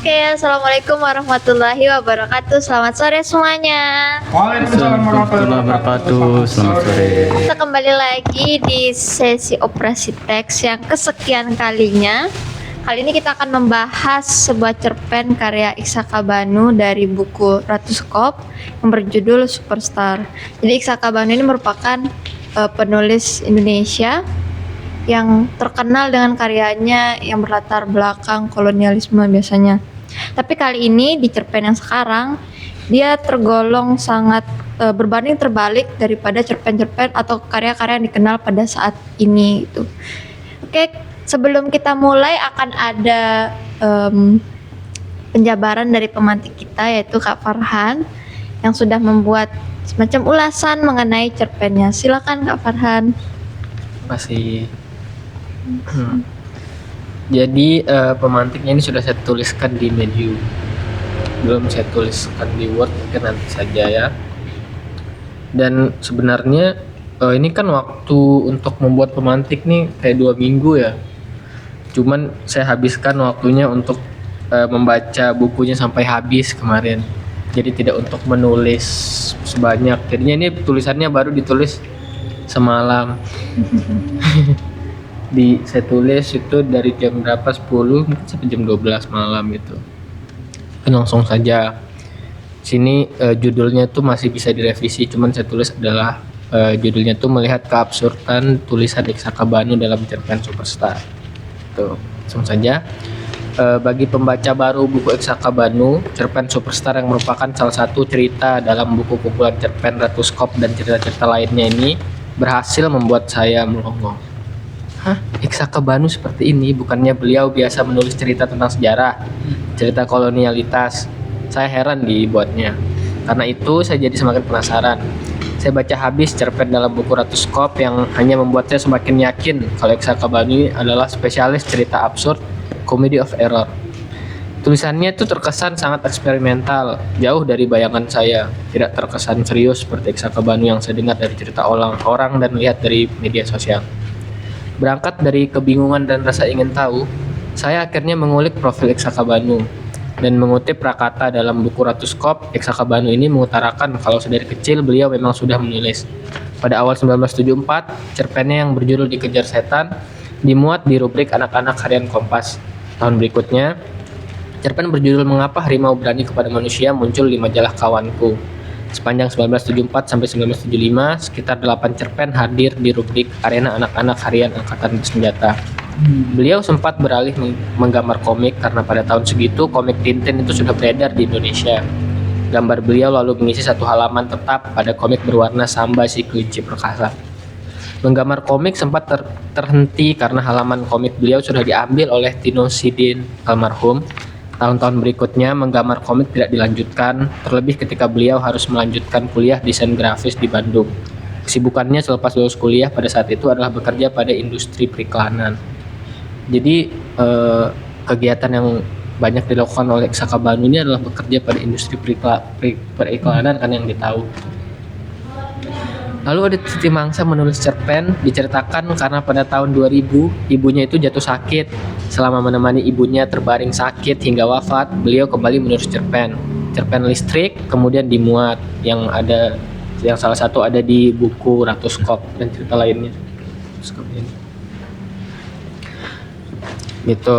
Oke, assalamualaikum warahmatullahi wabarakatuh. Selamat sore semuanya. Waalaikumsalam warahmatullahi wabarakatuh. Selamat sore. Kita kembali lagi di sesi operasi teks yang kesekian kalinya. Kali ini kita akan membahas sebuah cerpen karya Iksaka Banu dari buku Ratu Skop yang berjudul Superstar. Jadi Iksaka Banu ini merupakan penulis Indonesia yang terkenal dengan karyanya yang berlatar belakang kolonialisme biasanya. Tapi kali ini di cerpen yang sekarang dia tergolong sangat berbanding terbalik daripada cerpen-cerpen atau karya-karya yang dikenal pada saat ini itu. Oke, sebelum kita mulai akan ada penjabaran dari pemantik kita yaitu Kak Farhan yang sudah membuat semacam ulasan mengenai cerpennya. Silakan Kak Farhan. Masih. Jadi pemantiknya ini sudah saya tuliskan di Medium, belum saya tuliskan di Word, mungkin nanti saja ya. Dan sebenarnya ini kan waktu untuk membuat pemantik nih kayak 2 minggu ya. Cuman saya habiskan waktunya untuk membaca bukunya sampai habis kemarin. Jadi tidak untuk menulis sebanyak. Jadinya ini tulisannya baru ditulis semalam. Saya tulis itu dari jam berapa, 10 mungkin sampai jam 12 malam gitu. Langsung saja. Sini judulnya tuh masih bisa direvisi, cuman saya tulis adalah judulnya tuh melihat keabsurdan tulisan Iksaka Banu dalam cerpen Superstar. Tuh, langsung saja. Bagi pembaca baru buku Iksaka Banu, cerpen Superstar yang merupakan salah satu cerita dalam buku kumpulan cerpen Ratu Skop dan cerita-cerita lainnya ini berhasil membuat saya melongo. Hah, Iksaka Banu seperti ini? Bukannya beliau biasa menulis cerita tentang sejarah, cerita kolonialitas? Saya heran dibuatnya. Karena itu saya jadi semakin penasaran. Saya baca habis cerpen dalam buku Ratu Skop yang hanya membuat saya semakin yakin kalau Iksaka Banu adalah spesialis cerita absurd, comedy of error. Tulisannya itu terkesan sangat eksperimental, jauh dari bayangan saya. Tidak terkesan serius seperti Iksaka Banu yang saya dengar dari cerita orang dan lihat dari media sosial. Berangkat dari kebingungan dan rasa ingin tahu, saya akhirnya mengulik profil Iksaka Banu dan mengutip prakata dalam buku Ratu Skop. Iksaka Banu ini mengutarakan kalau sedari kecil beliau memang sudah menulis. Pada awal 1974, cerpennya yang berjudul Dikejar Setan dimuat di rubrik anak-anak harian Kompas. Tahun berikutnya, cerpen berjudul Mengapa Harimau Berani Kepada Manusia muncul di majalah Kawanku. Sepanjang 1974 sampai 1975, sekitar 8 cerpen hadir di rubrik Arena Anak-anak Harian Angkatan Bersenjata. Beliau sempat beralih menggambar komik karena pada tahun segitu komik Tintin itu sudah beredar di Indonesia. Gambar beliau lalu mengisi satu halaman tetap pada komik berwarna Samba si Kelinci Perkasa. Menggambar komik sempat terhenti karena halaman komik beliau sudah diambil oleh Tino Sidin almarhum. Tahun-tahun berikutnya menggambar komik tidak dilanjutkan, terlebih ketika beliau harus melanjutkan kuliah desain grafis di Bandung. Kesibukannya selepas lulus kuliah pada saat itu adalah bekerja pada industri periklanan. Jadi kegiatan yang banyak dilakukan oleh Iksaka Banu ini adalah bekerja pada industri periklanan kan yang ditahu. Lalu ada Titi Mangsa menulis cerpen, diceritakan karena pada tahun 2000 ibunya itu jatuh sakit. Selama menemani ibunya terbaring sakit hingga wafat, beliau kembali menulis cerpen listrik, kemudian dimuat yang salah satu ada di buku Ratu Skop dan cerita lainnya. Gitu.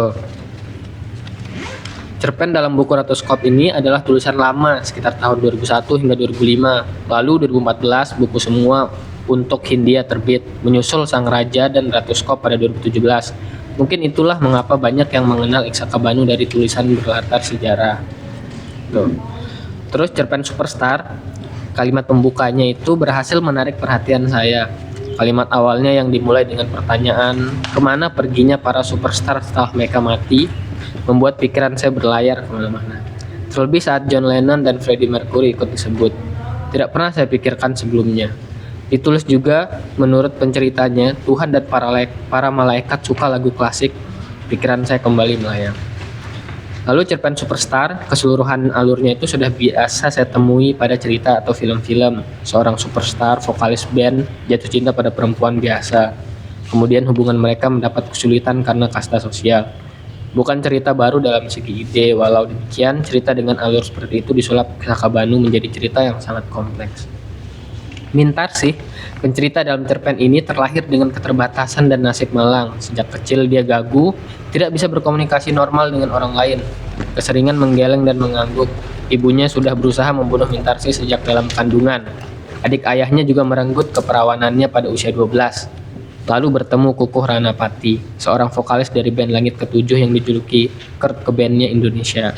Cerpen dalam buku Ratu Skop ini adalah tulisan lama sekitar tahun 2001 hingga 2005. Lalu 2014 buku Semua untuk Hindia terbit, menyusul Sang Raja dan Ratu Skop pada 2017. Mungkin itulah mengapa banyak yang mengenal Iksaka Banu dari tulisan berlatar sejarah. Tuh. Terus cerpen Superstar, kalimat pembukanya itu berhasil menarik perhatian saya. Kalimat awalnya yang dimulai dengan pertanyaan, kemana perginya para superstar setelah mereka mati, membuat pikiran saya berlayar kemana-mana. Terlebih saat John Lennon dan Freddie Mercury ikut disebut. Tidak pernah saya pikirkan sebelumnya. Ditulis juga, menurut penceritanya, Tuhan dan para malaikat suka lagu klasik. Pikiran saya kembali melayang. Lalu cerpen Superstar, keseluruhan alurnya itu sudah biasa saya temui pada cerita atau film-film. Seorang superstar, vokalis band, jatuh cinta pada perempuan biasa. Kemudian hubungan mereka mendapat kesulitan karena kasta sosial. Bukan cerita baru dalam segi ide, walau demikian cerita dengan alur seperti itu disulap Sakabanu menjadi cerita yang sangat kompleks. Mintarsih, pencerita dalam cerpen ini terlahir dengan keterbatasan dan nasib malang. Sejak kecil dia gagu, tidak bisa berkomunikasi normal dengan orang lain. Keseringan menggeleng dan mengangguk. Ibunya sudah berusaha membunuh Mintarsih sejak dalam kandungan. Adik ayahnya juga merenggut keperawanannya pada usia 12. Lalu bertemu Kukuh Ranapati, seorang vokalis dari band Langit Ketujuh yang dijuluki Kurt Cobain-nya Indonesia.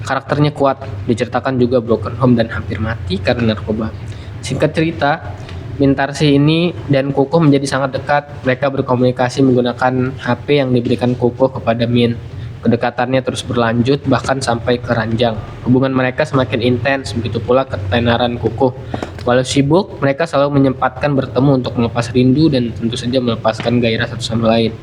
Karakternya kuat, diceritakan juga broken home dan hampir mati karena narkoba. Singkat cerita, Mintarsih ini dan Kukuh menjadi sangat dekat. Mereka berkomunikasi menggunakan HP yang diberikan Kukuh kepada Min. Kedekatannya terus berlanjut bahkan sampai ke ranjang. Hubungan mereka semakin intens, begitu pula ketenaran Kukuh. Walau sibuk, mereka selalu menyempatkan bertemu untuk melepas rindu dan tentu saja melepaskan gairah satu sama lain.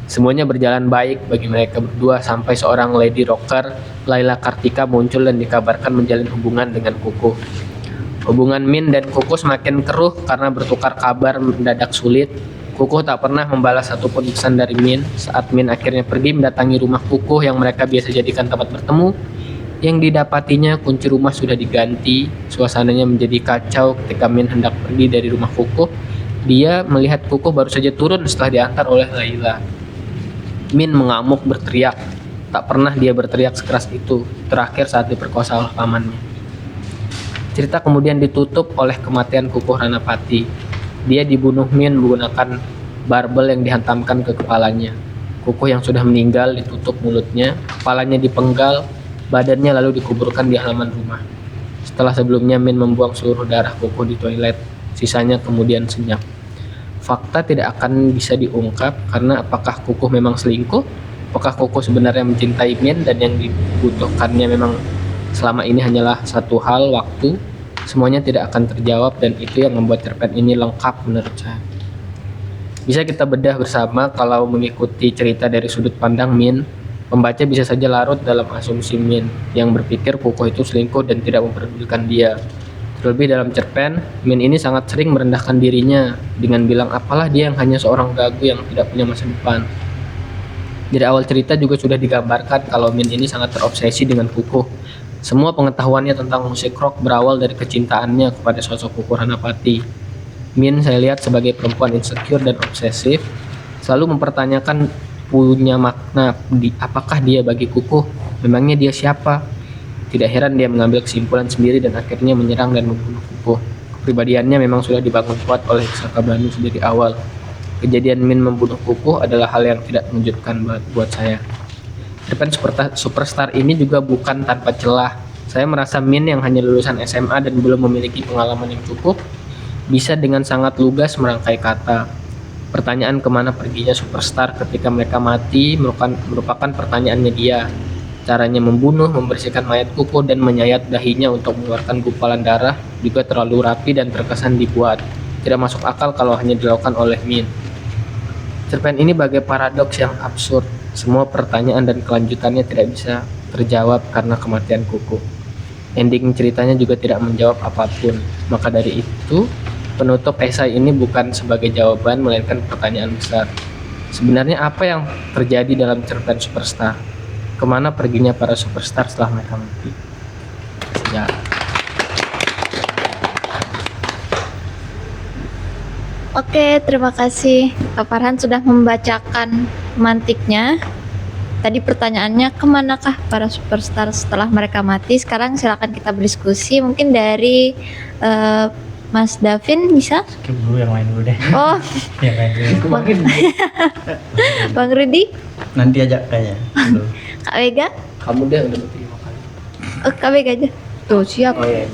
Semuanya berjalan baik bagi mereka berdua sampai seorang lady rocker, Laila Kartika, muncul dan dikabarkan menjalin hubungan dengan Kukuh. Hubungan Min dan Kukuh semakin keruh karena bertukar kabar mendadak sulit. Kukuh tak pernah membalas satupun pesan dari Min. Saat Min akhirnya pergi mendatangi rumah Kukuh yang mereka biasa jadikan tempat bertemu, yang didapatinya kunci rumah sudah diganti. Suasananya menjadi kacau ketika Min hendak pergi dari rumah Kukuh. Dia melihat Kukuh baru saja turun setelah diantar oleh Laila. Min mengamuk berteriak. Tak pernah dia berteriak sekeras itu, terakhir saat diperkosa oleh pamannya. Cerita kemudian ditutup oleh kematian Kukuh Ranapati. Dia dibunuh Min menggunakan barbel yang dihantamkan ke kepalanya. Kukuh yang sudah meninggal ditutup mulutnya, kepalanya dipenggal, badannya lalu dikuburkan di halaman rumah. Setelah sebelumnya Min membuang seluruh darah Kukuh di toilet, sisanya kemudian senyap. Fakta tidak akan bisa diungkap karena apakah Kukuh memang selingkuh? Apakah Kukuh sebenarnya mencintai Min dan yang dibutuhkannya memang selama ini hanyalah satu hal, waktu? Semuanya tidak akan terjawab dan itu yang membuat cerpen ini lengkap menurut saya. Bisa kita bedah bersama kalau mengikuti cerita dari sudut pandang Min. Pembaca bisa saja larut dalam asumsi Min yang berpikir Kukuh itu selingkuh dan tidak memperdulikan dia. Terlebih dalam cerpen, Min ini sangat sering merendahkan dirinya dengan bilang apalah dia yang hanya seorang gagu yang tidak punya masa depan. Dari awal cerita juga sudah digambarkan kalau Min ini sangat terobsesi dengan Kukuh. Semua pengetahuannya tentang musik rock berawal dari kecintaannya kepada sosok Kukuh Ranapati. Min saya lihat sebagai perempuan insecure dan obsesif, selalu mempertanyakan punya makna apakah dia bagi Kukuh, memangnya dia siapa? Tidak heran dia mengambil kesimpulan sendiri dan akhirnya menyerang dan membunuh Kukuh. Kepribadiannya memang sudah dibangun kuat oleh Sakabanu dari awal. Kejadian Min membunuh Kukuh adalah hal yang tidak mengejutkan buat saya. Cerpen Superstar ini juga bukan tanpa celah. Saya merasa Min yang hanya lulusan SMA dan belum memiliki pengalaman yang cukup, bisa dengan sangat lugas merangkai kata. Pertanyaan kemana perginya Superstar ketika mereka mati merupakan pertanyaannya dia. Caranya membunuh, membersihkan mayat Kukuh dan menyayat dahinya untuk mengeluarkan gumpalan darah juga terlalu rapi dan terkesan dibuat. Tidak masuk akal kalau hanya dilakukan oleh Min. Cerpen ini bagai paradoks yang absurd. Semua pertanyaan dan kelanjutannya tidak bisa terjawab karena kematian Kukuh. Ending ceritanya juga tidak menjawab apapun. Maka dari itu, penutup esai ini bukan sebagai jawaban melainkan pertanyaan besar. Sebenarnya apa yang terjadi dalam cerpen Superstar? Kemana perginya para superstar setelah mereka mati? Ya. Oke, terima kasih Kak Farhan sudah membacakan mantiknya. Tadi pertanyaannya kemanakah para superstar setelah mereka mati? Sekarang silakan kita berdiskusi. Mungkin dari Mas Davin bisa? Skip dulu yang lain dulu deh. Oh, Yang lain dulu. Bang Rudi, Nanti aja kayaknya dulu. Kak Vega? Kamu deh udah berterima kasih. Oh, Kak Vega aja. Tuh, siap. Oh iya.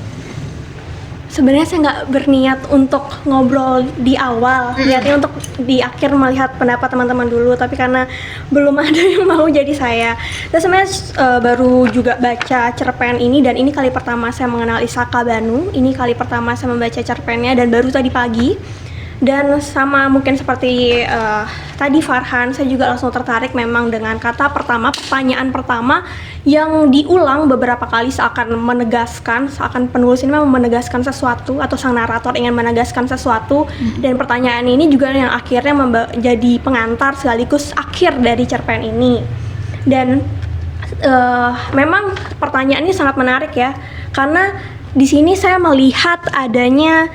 Sebenarnya saya nggak berniat untuk ngobrol di awal, niatnya untuk di akhir melihat pendapat teman-teman dulu, tapi karena belum ada yang mau jadi saya. Dan sebenarnya baru juga baca cerpen ini dan ini kali pertama saya mengenal Sakabanu. Ini kali pertama saya membaca cerpennya dan baru tadi pagi. Dan sama mungkin seperti tadi Farhan, saya juga langsung tertarik memang dengan kata pertama, pertanyaan pertama yang diulang beberapa kali seakan penulis ini memang menegaskan sesuatu atau sang narator ingin menegaskan sesuatu. Dan pertanyaan ini juga yang akhirnya jadi pengantar sekaligus akhir dari cerpen ini. Dan memang pertanyaan ini sangat menarik ya, karena di sini saya melihat adanya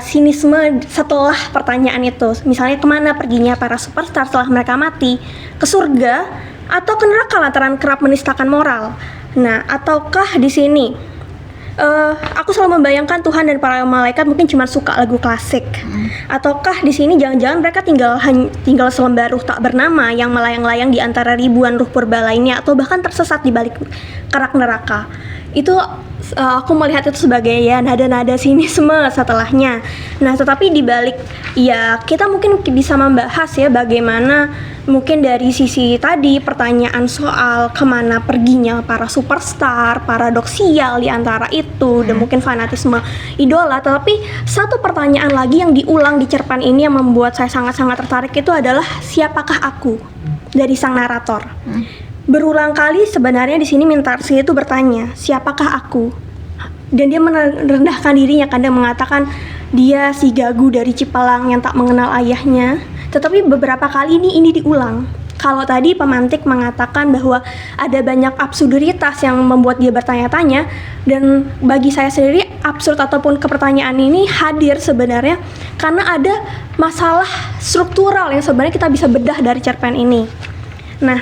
sinisme setelah pertanyaan itu. Misalnya, kemana perginya para superstar setelah mereka mati? Ke surga atau ke neraka lantaran kerap menistakan moral? Nah, ataukah di sini aku selalu membayangkan Tuhan dan para malaikat mungkin cuma suka lagu klasik, ataukah di sini jangan-jangan mereka tinggal selembar ruh tak bernama yang melayang-layang di antara ribuan ruh purba lainnya, atau bahkan tersesat di balik kerak neraka? Itu aku melihat itu sebagai ya nada-nada sinisme setelahnya. Nah, tetapi di balik ya kita mungkin bisa membahas ya bagaimana mungkin dari sisi tadi pertanyaan soal kemana perginya para superstar, paradoksial di antara itu, dan mungkin fanatisme idola. Tetapi satu pertanyaan lagi yang diulang di cerpen ini yang membuat saya sangat-sangat tertarik itu adalah siapakah aku, dari sang narator. Berulang kali sebenarnya di sini Mintarsi itu bertanya, siapakah aku? Dan dia merendahkan dirinya, kadang mengatakan dia si gagu dari Cipelang yang tak mengenal ayahnya. Tetapi beberapa kali ini diulang. Kalau tadi pemantik mengatakan bahwa ada banyak absurditas yang membuat dia bertanya-tanya, dan bagi saya sendiri absurd ataupun kepertanyaan ini hadir sebenarnya karena ada masalah struktural yang sebenarnya kita bisa bedah dari cerpen ini. Nah,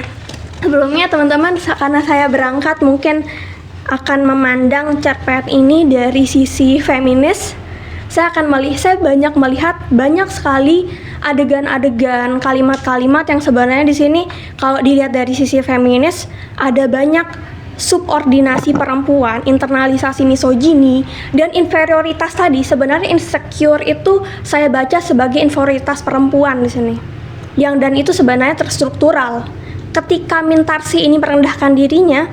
sebelumnya teman-teman, karena saya berangkat mungkin akan memandang cerpen ini dari sisi feminis, saya banyak melihat banyak sekali adegan-adegan, kalimat-kalimat yang sebenarnya di sini kalau dilihat dari sisi feminis ada banyak subordinasi perempuan, internalisasi misogini, dan inferioritas tadi. Sebenarnya insecure itu saya baca sebagai inferioritas perempuan di sini. Dan itu sebenarnya terstruktural. Ketika Mintarsi ini merendahkan dirinya,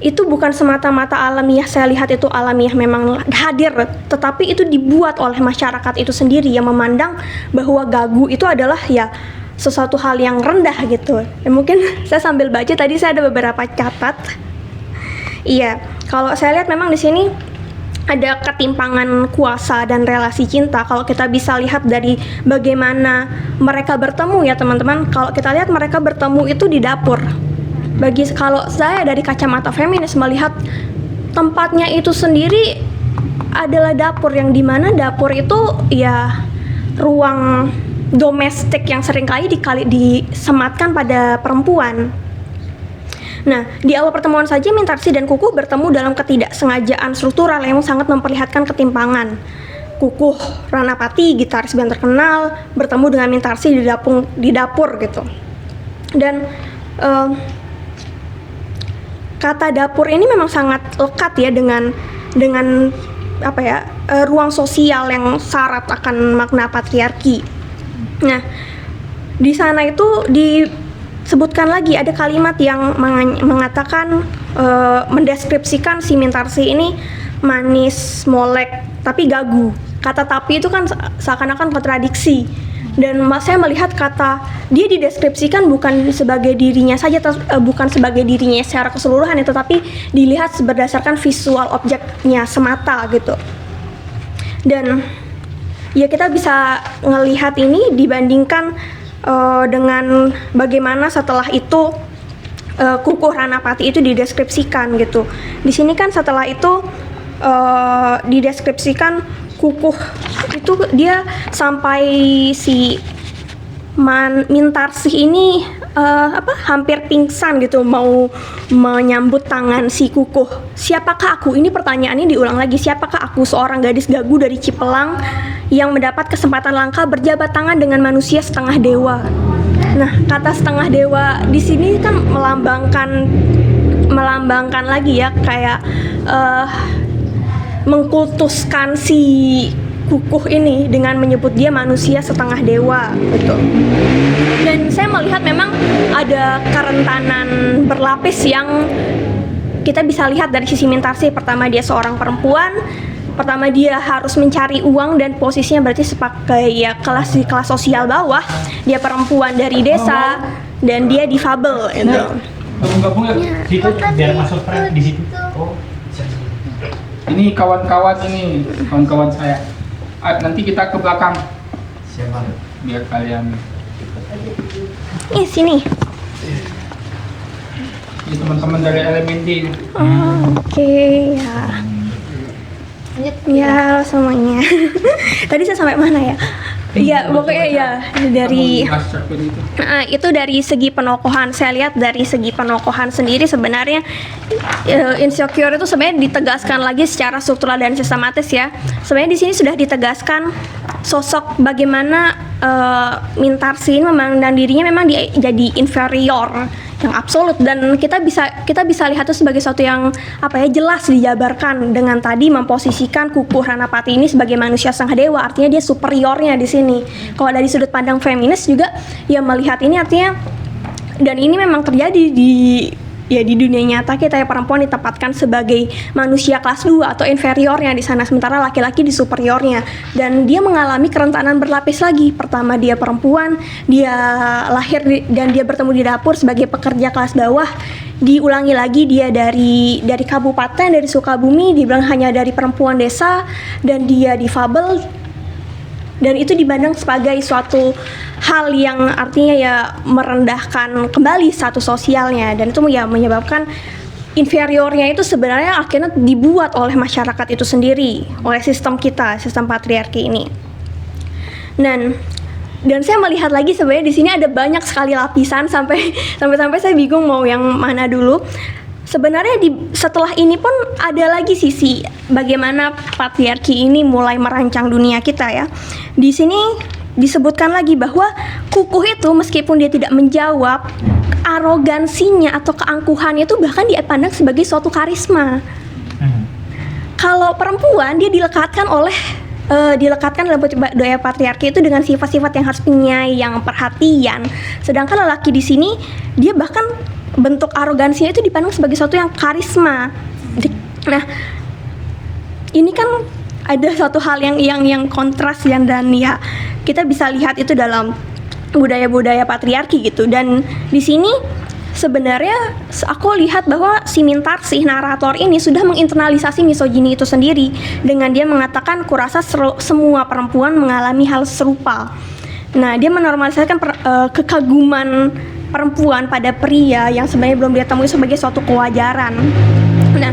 itu bukan semata-mata alamiah, saya lihat itu alamiah memang hadir, tetapi itu dibuat oleh masyarakat itu sendiri yang memandang bahwa gagu itu adalah ya sesuatu hal yang rendah gitu. Dan mungkin saya sambil baca tadi saya ada beberapa catat. Iya, kalau saya lihat memang di sini ada ketimpangan kuasa dan relasi cinta. Kalau kita bisa lihat dari bagaimana mereka bertemu ya teman-teman, kalau kita lihat mereka bertemu itu di dapur. Kalau saya dari kacamata feminis melihat tempatnya itu sendiri adalah dapur, yang dimana dapur itu ya ruang domestik yang seringkali disematkan pada perempuan. Nah, di awal pertemuan saja Mintarsi dan Kukuh bertemu dalam ketidaksengajaan struktural yang sangat memperlihatkan ketimpangan. Kukuh Ranapati, gitaris band terkenal, bertemu dengan Mintarsi di dapur gitu. Dan kata dapur ini memang sangat lekat ya dengan ruang sosial yang syarat akan makna patriarki. Nah, di sana itu disebutkan lagi ada kalimat yang mengatakan mendeskripsikan si Mintarsi ini manis, molek, tapi gagu. Kata tapi itu kan seakan-akan kontradiksi. Dan saya melihat kata dia dideskripsikan bukan sebagai dirinya saja, bukan sebagai dirinya secara keseluruhan ya, tetapi dilihat berdasarkan visual objeknya semata gitu. Dan ya kita bisa ngelihat ini dibandingkan dengan bagaimana setelah itu Kukuh Ranapati itu dideskripsikan gitu. Di sini kan setelah itu dideskripsikan Kukuh itu dia sampai si Mintarsi ini hampir pingsan gitu mau menyambut tangan si Kukuh. Siapakah aku? Ini pertanyaannya diulang lagi. Siapakah aku, seorang gadis gagu dari Cipelang yang mendapat kesempatan langka berjabat tangan dengan manusia setengah dewa. Nah, kata setengah dewa di sini kan melambangkan lagi ya kayak mengkultuskan si Kukuh ini dengan menyebut dia manusia setengah dewa gitu. Dan saya melihat memang ada kerentanan berlapis yang kita bisa lihat dari sisi Mintarsi. Pertama, dia seorang perempuan. Pertama, dia harus mencari uang dan posisinya berarti sebagai ya kelas sosial bawah. Dia perempuan dari desa dan dia difabel gitu. Gabung ya situ biar masuk di situ. Oh. Ini kawan-kawan saya. Nanti kita ke belakang. Siapa? Biar kalian. Sini. Ini teman-teman dari LMND. Oh, oke ya. Lanjut. Ya, halo semuanya. Tadi saya sampai mana ya? Iya, pokoknya ya dari Bahas cerpen itu. itu dari segi penokohan. Saya lihat dari segi penokohan sendiri sebenarnya insecure itu sebenarnya ditegaskan lagi secara struktural dan sistematis ya. Sebenarnya di sini sudah ditegaskan sosok bagaimana Mintarsin memandang dirinya memang dia jadi inferior yang absolut, dan kita bisa lihat itu sebagai sesuatu yang jelas dijabarkan dengan tadi memposisikan Kukuh Ranapati ini sebagai manusia sang dewa, artinya dia superiornya di sini. Kalau dari sudut pandang feminis juga ya melihat ini artinya, dan ini memang terjadi di dunia nyata kita ya, perempuan ditempatkan sebagai manusia kelas 2 atau inferiornya di sana, sementara laki-laki di superiornya, dan dia mengalami kerentanan berlapis lagi. Pertama dia perempuan, dia lahir dan dia bertemu di dapur sebagai pekerja kelas bawah. Diulangi lagi dia dari kabupaten, dari Sukabumi, dibilang hanya dari perempuan desa, dan dia difabel, dan itu dipandang sebagai suatu hal yang artinya ya merendahkan kembali status sosialnya, dan itu ya menyebabkan inferiornya itu sebenarnya akhirnya dibuat oleh masyarakat itu sendiri, oleh sistem kita, sistem patriarki ini. Dan saya melihat lagi sebenarnya di sini ada banyak sekali lapisan sampai saya bingung mau yang mana dulu. Sebenarnya setelah ini pun ada lagi sisi bagaimana patriarki ini mulai merancang dunia kita ya. Di sini disebutkan lagi bahwa Kukuh itu meskipun dia tidak menjawab, arogansinya atau keangkuhannya itu bahkan dipandang sebagai suatu karisma. Kalau perempuan dia dilekatkan dalam budaya patriarki itu dengan sifat-sifat yang harus penyayang, perhatian. Sedangkan lelaki di sini dia bahkan bentuk arogansinya itu dipandang sebagai sesuatu yang karisma. Nah, ini kan ada suatu hal yang kontras dan ya kita bisa lihat itu dalam budaya-budaya patriarki gitu. Dan di sini sebenarnya aku lihat bahwa si Mintarsih narator ini sudah menginternalisasi misogini itu sendiri dengan dia mengatakan, kurasa semua perempuan mengalami hal serupa. Nah, dia menormalisasikan kekaguman perempuan pada pria yang sebenarnya belum dia temui sebagai suatu kewajaran. Nah,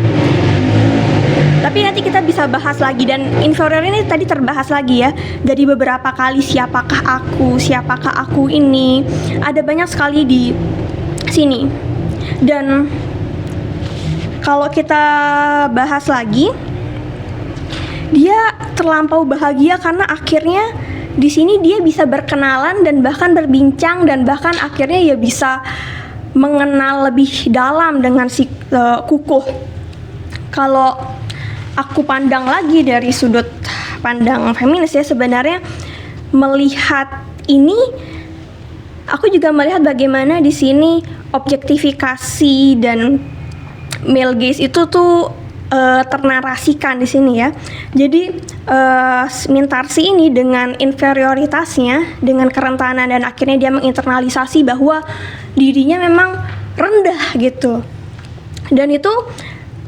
tapi nanti kita bisa bahas lagi, dan inferior ini tadi terbahas lagi ya dari beberapa kali, siapakah aku ini, ada banyak sekali di sini. Dan kalau kita bahas lagi, dia terlampau bahagia karena akhirnya di sini dia bisa berkenalan dan bahkan berbincang, dan bahkan akhirnya ya bisa mengenal lebih dalam dengan si Kukuh. Kalau aku pandang lagi dari sudut pandang feminis ya, sebenarnya melihat ini aku juga melihat bagaimana di sini objektifikasi dan male gaze itu tuh ternarasikan di sini ya. Jadi Mintarsih ini dengan inferioritasnya, dengan kerentanan, dan akhirnya dia menginternalisasi bahwa dirinya memang rendah gitu. Dan itu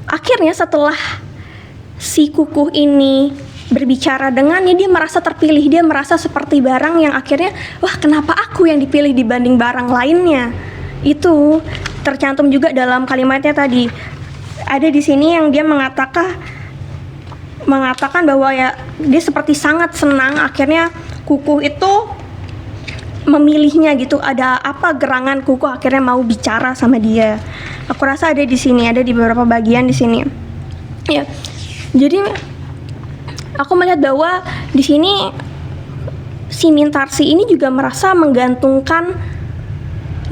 akhirnya setelah si Kukuh ini berbicara dengannya, dia merasa terpilih, dia merasa seperti barang yang akhirnya, wah kenapa aku yang dipilih dibanding barang lainnya. Itu tercantum juga dalam kalimatnya tadi. Ada di sini yang dia mengatakan bahwa ya dia seperti sangat senang akhirnya Kukuh itu memilihnya gitu. Ada apa gerangan Kukuh akhirnya mau bicara sama dia. Aku rasa ada di sini, ada di beberapa bagian di sini. Ya. Jadi aku melihat bahwa di sini si Mintarsih ini juga merasa menggantungkan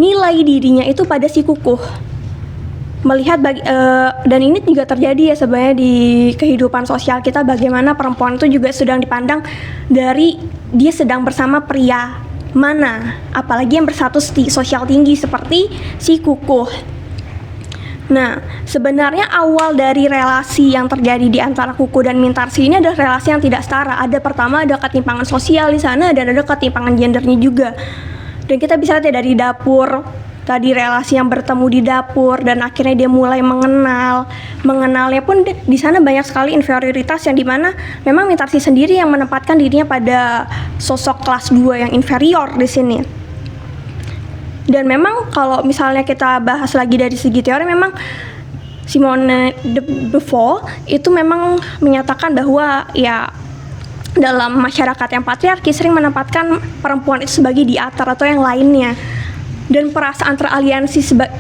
nilai dirinya itu pada si Kukuh. Melihat dan ini juga terjadi ya sebenarnya di kehidupan sosial kita, bagaimana perempuan itu juga sedang dipandang dari dia sedang bersama pria mana, apalagi yang berstatus sosial tinggi seperti si Kukuh. Nah, sebenarnya awal dari relasi yang terjadi di antara Kukuh dan Mintarsih ini adalah relasi yang tidak setara. Pertama ada ketimpangan sosial di sana, dan ada ketimpangan gendernya juga. Dan kita bisa lihat ya dari dapur, tadi relasi yang bertemu di dapur, dan akhirnya dia mulai mengenalnya pun di sana banyak sekali inferioritas, yang dimana memang Mintarsih sendiri yang menempatkan dirinya pada sosok kelas 2 yang inferior di sini. Dan memang kalau misalnya kita bahas lagi dari segi teori, memang Simone de Beauvoir itu memang menyatakan bahwa ya dalam masyarakat yang patriarki sering menempatkan perempuan itu sebagai diatar atau yang lainnya. Dan perasaan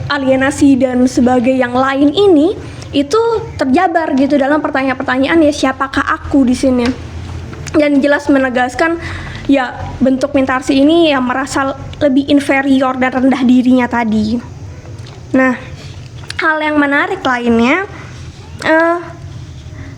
alienasi dan sebagai yang lain ini itu terjabar gitu dalam pertanyaan-pertanyaan, ya siapakah aku di sini. Dan jelas menegaskan ya bentuk mintarsi ini yang merasa lebih inferior dan rendah dirinya tadi. Nah, hal yang menarik lainnya,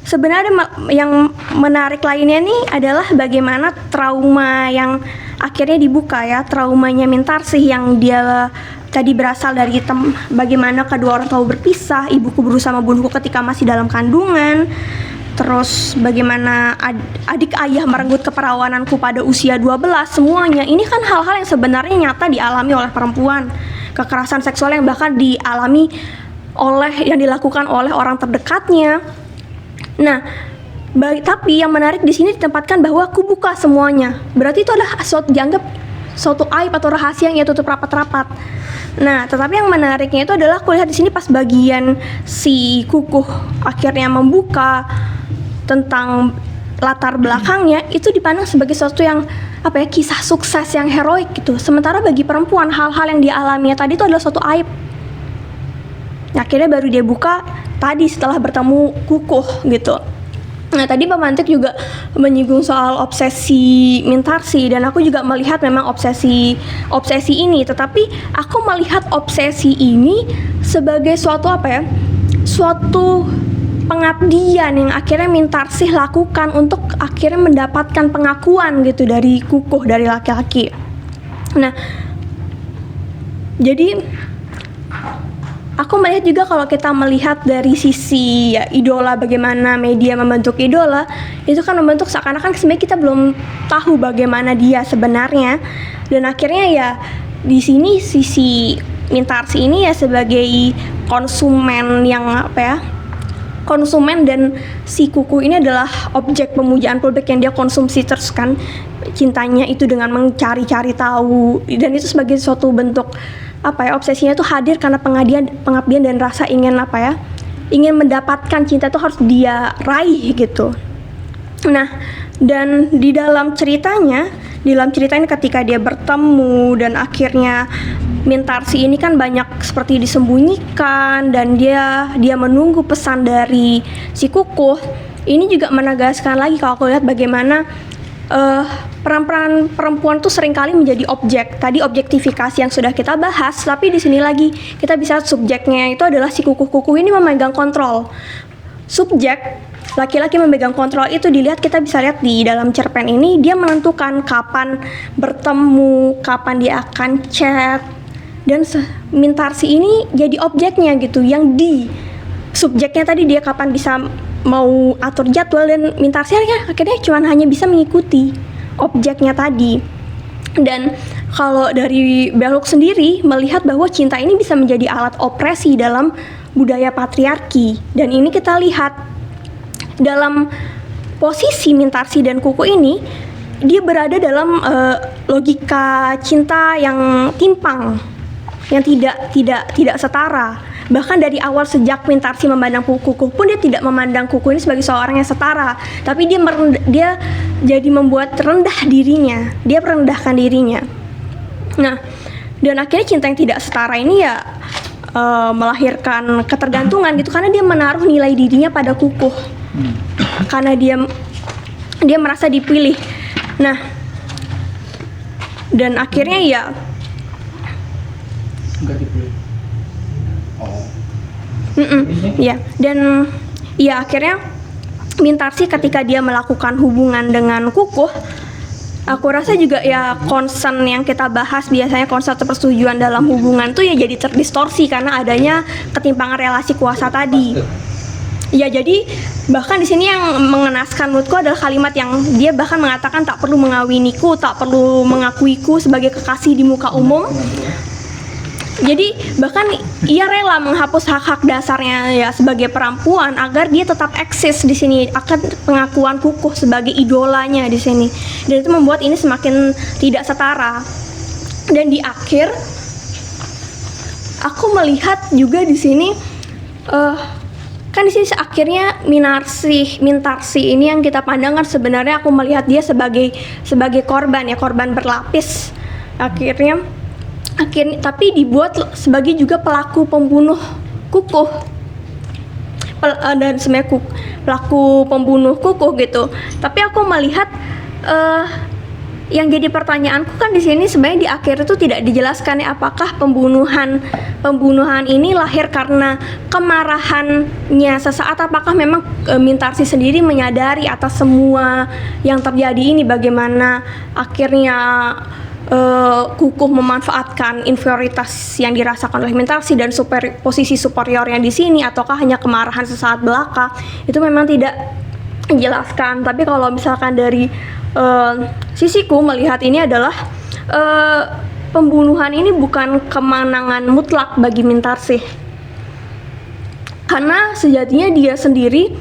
sebenarnya yang menarik lainnya nih adalah bagaimana trauma yang akhirnya dibuka ya, traumanya Mintarsih yang dia tadi berasal dari bagaimana kedua orang tua berpisah, ibuku berusaha membunuhku ketika masih dalam kandungan, terus bagaimana adik ayah merenggut keperawananku pada usia 12, semuanya ini kan hal-hal yang sebenarnya nyata dialami oleh perempuan. Kekerasan seksual yang bahkan yang dilakukan oleh orang terdekatnya. Nah, tapi yang menarik di sini ditempatkan bahwa aku buka semuanya. Berarti itu adalah dianggap suatu aib atau rahasia yang ia tutup rapat-rapat. Nah, tetapi yang menariknya itu adalah aku lihat di sini pas bagian si Kukuh akhirnya membuka tentang latar belakangnya, itu dipandang sebagai sesuatu yang kisah sukses yang heroik gitu. Sementara bagi perempuan hal-hal yang dialaminya tadi itu adalah suatu aib. Akhirnya baru dia buka tadi setelah bertemu Kukuh gitu. Nah, tadi pemantik juga menyinggung soal obsesi Mintarsih, dan aku juga melihat memang obsesi ini, tetapi aku melihat obsesi ini sebagai suatu suatu pengabdian yang akhirnya Mintarsih lakukan untuk akhirnya mendapatkan pengakuan gitu dari Kukuh, dari laki-laki. Nah, jadi aku melihat juga kalau kita melihat dari sisi ya, idola, bagaimana media membentuk idola, itu kan membentuk seakan-akan sebenarnya kita belum tahu bagaimana dia sebenarnya. Dan akhirnya ya di sini sisi Mintarsih ini ya sebagai konsumen yang konsumen, dan si Kukuh ini adalah objek pemujaan publik yang dia konsumsi terus kan, cintanya itu dengan mencari-cari tahu, dan itu sebagai suatu bentuk obsesinya itu hadir karena pengabdian dan rasa ingin ingin mendapatkan cinta itu harus dia raih gitu. Nah, dan di dalam ceritanya ketika dia bertemu dan akhirnya Mintarsih ini kan banyak seperti disembunyikan, dan dia menunggu pesan dari si Kukuh. Ini juga menegaskan lagi kalau aku lihat bagaimana peran-peran perempuan tuh seringkali menjadi objek. Tadi objektifikasi yang sudah kita bahas, tapi di sini lagi kita bisa subjeknya itu adalah si Kukuh ini memegang kontrol. Subjek laki-laki memegang kontrol itu kita bisa lihat di dalam cerpen ini, dia menentukan kapan bertemu, kapan dia akan chat, dan Mintarsih ini jadi objeknya gitu, yang di subjeknya tadi dia kapan bisa mau atur jadwal, dan Mintarsih akhirnya hanya bisa mengikuti objeknya tadi. Dan kalau dari Bell Hooks sendiri melihat bahwa cinta ini bisa menjadi alat opresi dalam budaya patriarki, dan ini kita lihat dalam posisi Mintarsih dan Kukuh ini, dia berada dalam logika cinta yang timpang, yang tidak setara. Bahkan dari awal sejak Mintarsih memandang Kukuh pun dia tidak memandang Kukuh ini sebagai seorang yang setara, tapi dia jadi membuat rendah dirinya, dia merendahkan dirinya. Nah, dan akhirnya cinta yang tidak setara ini ya melahirkan ketergantungan gitu, karena dia menaruh nilai dirinya pada Kukuh, karena dia merasa dipilih. Nah, dan akhirnya ya ya, dan ya akhirnya Mintarsih ketika dia melakukan hubungan dengan Kukuh, aku rasa juga ya concern yang kita bahas biasanya, konsep persetujuan dalam hubungan tuh ya jadi terdistorsi karena adanya ketimpangan relasi kuasa tadi. Ya, jadi bahkan di sini yang mengenaskan menurutku adalah kalimat yang dia bahkan mengatakan tak perlu mengawiniku, tak perlu mengakuiku sebagai kekasih di muka umum. Jadi bahkan ia rela menghapus hak-hak dasarnya ya sebagai perempuan agar dia tetap eksis di sini, akan pengakuan Kukuh sebagai idolanya di sini. Dan itu membuat ini semakin tidak setara. Dan di akhir aku melihat juga di sini kan di sini akhirnya Mintarsi ini yang kita pandang kan sebenarnya aku melihat dia sebagai korban ya, korban berlapis akhirnya tapi dibuat sebagai juga pelaku pembunuh kukuh dan sebenarnya pelaku pembunuh kukuh gitu. Tapi aku melihat yang jadi pertanyaanku kan di sini sebenarnya di akhir itu tidak dijelaskan ya apakah pembunuhan ini lahir karena kemarahannya sesaat, apakah memang Mintarsi sendiri menyadari atas semua yang terjadi ini, bagaimana akhirnya kukuh memanfaatkan inferioritas yang dirasakan oleh Mintarsi dan posisi superior yang di sini, ataukah hanya kemarahan sesaat belaka, itu memang tidak dijelaskan. Tapi kalau misalkan dari sisiku melihat ini adalah pembunuhan ini bukan kemenangan mutlak bagi Mintarsi, karena sejatinya dia sendiri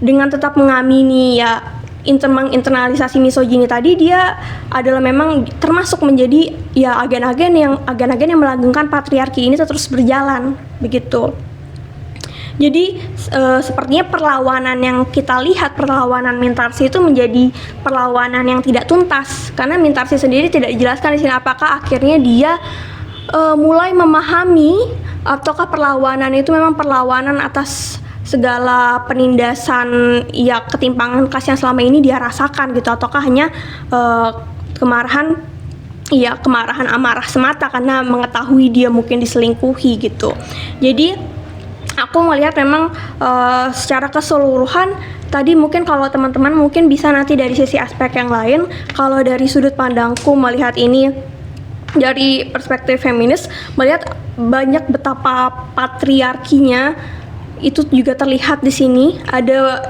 dengan tetap mengamini ya menginternalisasi misogini tadi, dia adalah memang termasuk menjadi ya agen-agen yang melanggengkan patriarki ini terus berjalan begitu. Jadi sepertinya perlawanan yang kita lihat, perlawanan Mintarsi itu menjadi perlawanan yang tidak tuntas, karena Mintarsi sendiri tidak dijelaskan di sini apakah akhirnya dia mulai memahami ataukah perlawanan itu memang perlawanan atas segala penindasan ya ketimpangan kelas yang selama ini dia rasakan gitu, ataukah hanya kemarahan amarah semata karena mengetahui dia mungkin diselingkuhi gitu. Jadi aku melihat memang secara keseluruhan tadi mungkin kalau teman-teman mungkin bisa nanti dari sisi aspek yang lain, kalau dari sudut pandangku melihat ini dari perspektif feminis, melihat banyak betapa patriarkinya itu juga terlihat di sini. Ada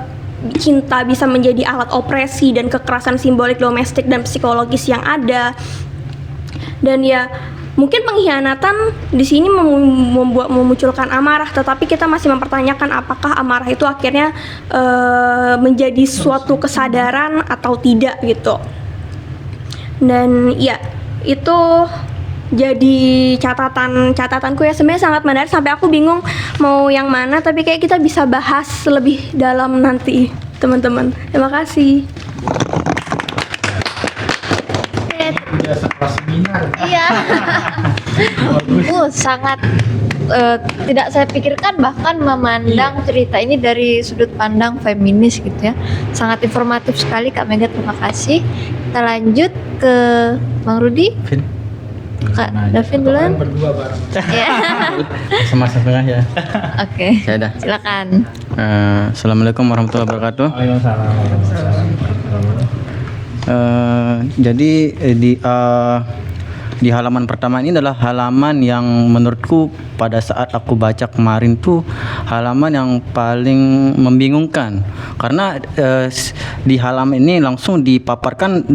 cinta bisa menjadi alat opresi dan kekerasan simbolik domestik dan psikologis yang ada. Dan ya mungkin pengkhianatan di sini memunculkan amarah, tetapi kita masih mempertanyakan apakah amarah itu akhirnya menjadi suatu kesadaran atau tidak gitu. Dan ya itu jadi catatanku ya, sebenarnya sangat menarik sampai aku bingung mau yang mana, tapi kayak kita bisa bahas lebih dalam nanti teman-teman. Terima kasih. Udah sekelas seminar. Iya. Sangat tidak saya pikirkan, bahkan memandang cerita ini dari sudut pandang feminis gitu ya. Sangat informatif sekali Kak Mega, terima kasih. Kita lanjut ke Bang Rudi. Kak Davin duluan. Berdua bareng. Ya. Sama setengah ya. Oke. Saya dah. Silakan. Assalamualaikum warahmatullahi wabarakatuh. Waalaikumsalam. Jadi di halaman pertama ini adalah halaman yang menurutku pada saat aku baca kemarin tuh halaman yang paling membingungkan, karena di halaman ini langsung dipaparkan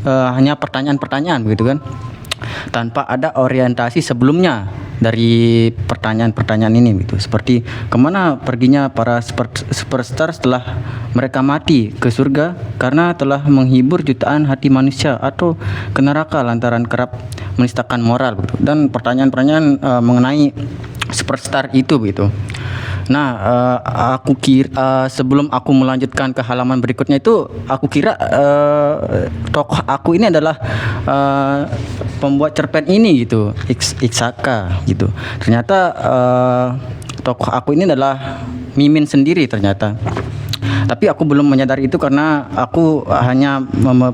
hanya pertanyaan-pertanyaan begitu kan, tanpa ada orientasi sebelumnya dari pertanyaan-pertanyaan ini gitu. Seperti kemana perginya para superstar setelah mereka mati, ke surga karena telah menghibur jutaan hati manusia, atau ke neraka lantaran kerap menistakan moral gitu. Dan pertanyaan-pertanyaan mengenai superstar itu gitu. Nah, aku kira sebelum aku melanjutkan ke halaman berikutnya itu, aku kira tokoh aku ini adalah pembuat cerpen ini gitu, Iksaka gitu. Ternyata tokoh aku ini adalah Mimin sendiri ternyata. Tapi aku belum menyadari itu karena aku hanya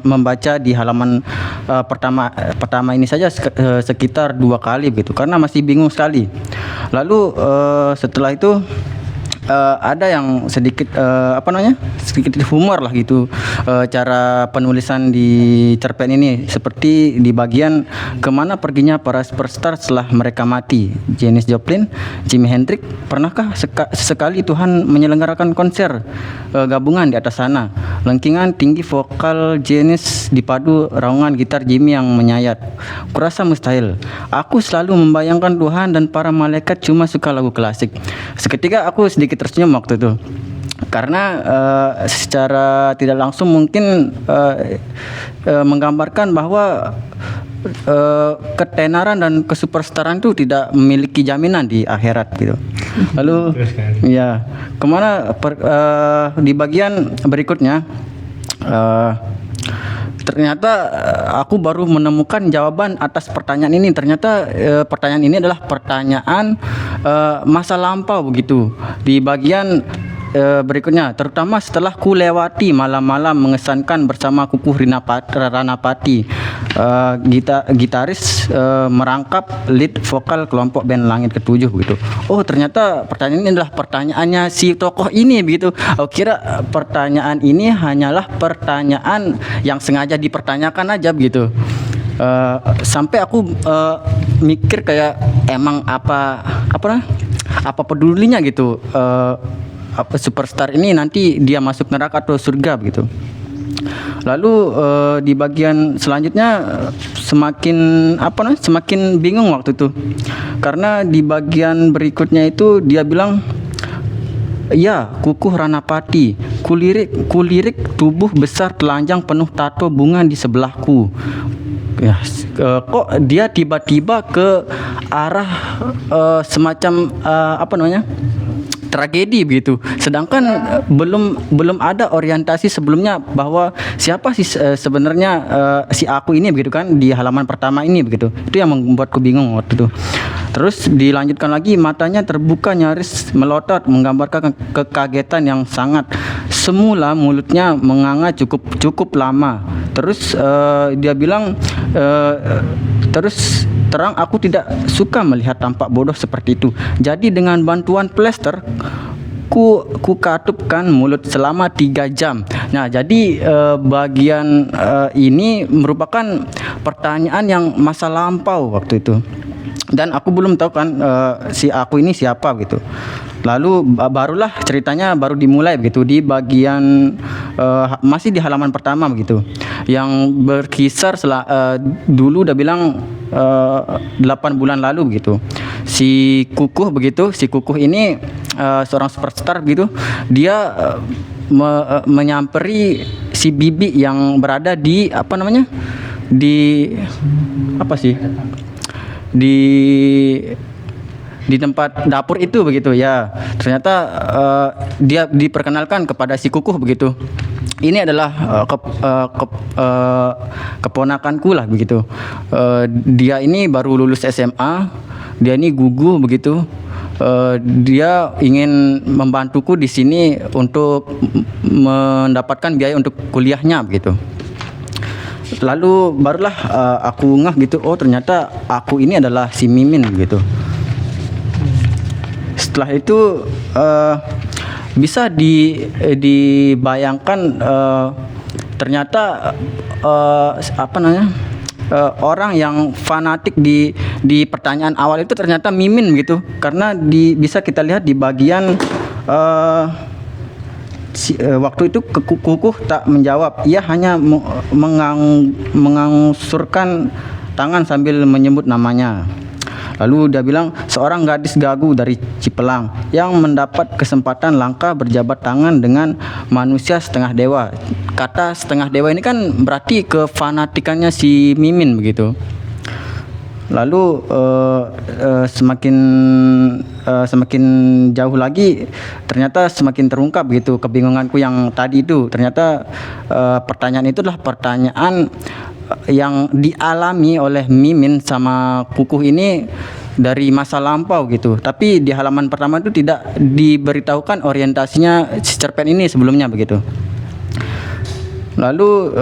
membaca di halaman pertama ini saja sekitar 2 kali begitu, karena masih bingung sekali. Lalu setelah itu ada yang sedikit sedikit humor lah gitu, cara penulisan di cerpen ini, seperti di bagian kemana perginya para superstar setelah mereka mati, Janis Joplin, Jimi Hendrix, pernahkah sesekali Tuhan menyelenggarakan konser gabungan di atas sana, lengkingan tinggi vokal Janis dipadu raungan gitar Jimmy yang menyayat, kurasa mustahil. Aku selalu membayangkan Tuhan dan para malaikat cuma suka lagu klasik. Seketika aku sedikit tersenyum waktu itu, karena secara tidak langsung mungkin menggambarkan bahwa ketenaran dan kesuperstaran itu tidak memiliki jaminan di akhirat gitu. Lalu ya kemana di bagian berikutnya ternyata aku baru menemukan jawaban atas pertanyaan ini. Ternyata pertanyaan ini adalah pertanyaan masa lampau begitu. Di bagian berikutnya, terutama setelah ku lewati malam-malam mengesankan bersama Kukuh Ranapati, gitaris merangkap lead vokal kelompok band Langit Ketujuh begitu. Oh, ternyata pertanyaan ini adalah pertanyaannya si tokoh ini begitu. Aku kira pertanyaan ini hanyalah pertanyaan yang sengaja dipertanyakan aja begitu. Sampai aku mikir kayak emang apa pedulinya gitu, superstar ini nanti dia masuk neraka atau surga begitu. Lalu di bagian selanjutnya semakin bingung waktu itu, karena di bagian berikutnya itu dia bilang, ya Kukuh Ranapati, kulirik tubuh besar telanjang penuh tato bunga di sebelahku. Ya, kok dia tiba-tiba ke arah semacam tragedi begitu. Sedangkan belum ada orientasi sebelumnya bahwa siapa sih sebenarnya si aku ini begitu kan di halaman pertama ini begitu. Itu yang membuatku bingung waktu itu. Terus dilanjutkan lagi, matanya terbuka nyaris melotot menggambarkan kekagetan yang sangat. Semula mulutnya menganga cukup lama. Terus dia bilang terus terang aku tidak suka melihat tampak bodoh seperti itu. Jadi dengan bantuan plester ku katupkan mulut selama 3 jam. Nah, jadi bagian ini merupakan pertanyaan yang masa lampau waktu itu. Dan aku belum tahu kan si aku ini siapa gitu. Lalu barulah ceritanya baru dimulai begitu di bagian masih di halaman pertama begitu, yang berkisar dulu udah bilang 8 bulan lalu begitu. Si Kukuh ini seorang superstar gitu, dia menyamperi si Bibi yang berada di di tempat dapur itu begitu ya. Ternyata dia diperkenalkan kepada si Kukuh begitu. Ini adalah keponakanku lah begitu. Dia ini baru lulus SMA. Dia ini guguh begitu. Dia ingin membantuku di sini untuk mendapatkan biaya untuk kuliahnya begitu. Lalu barulah aku ngeh gitu, oh ternyata aku ini adalah si Mimin gitu. Setelah itu bisa dibayangkan ternyata orang yang fanatik di pertanyaan awal itu ternyata Mimin gitu, karena bisa kita lihat di bagian waktu itu Kukuh tak menjawab, ia hanya mengangsurkan tangan sambil menyebut namanya. Lalu dia bilang, seorang gadis gagu dari Cipelang yang mendapat kesempatan langka berjabat tangan dengan manusia setengah dewa. Kata setengah dewa ini kan berarti kefanatikannya si Mimin begitu. Lalu semakin jauh lagi ternyata semakin terungkap gitu kebingunganku yang tadi itu. Ternyata pertanyaan itu adalah pertanyaan yang dialami oleh Mimin sama Kukuh ini dari masa lampau gitu. Tapi di halaman pertama itu tidak diberitahukan orientasinya si cerpen ini sebelumnya begitu. Lalu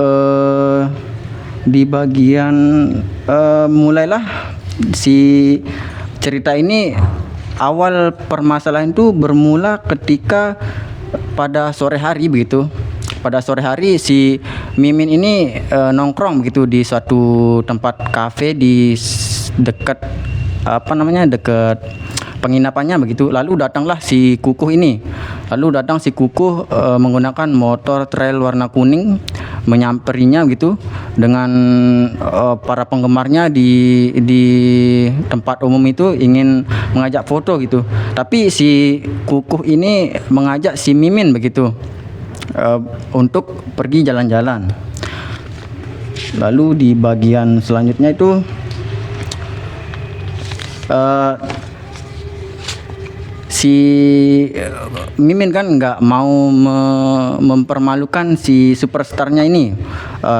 di bagian mulailah si cerita ini. Awal permasalahan itu bermula ketika pada sore hari begitu. Pada sore hari si Mimin ini nongkrong begitu di suatu tempat kafe di dekat dekat penginapannya begitu. Lalu datanglah si Kukuh ini. Lalu datang si Kukuh menggunakan motor trail warna kuning, menyamperinya gitu dengan para penggemarnya di tempat umum itu, ingin mengajak foto gitu. Tapi si Kukuh ini mengajak si Mimin begitu untuk pergi jalan-jalan. Lalu di bagian selanjutnya itu si Mimin kan nggak mau mempermalukan si superstarnya ini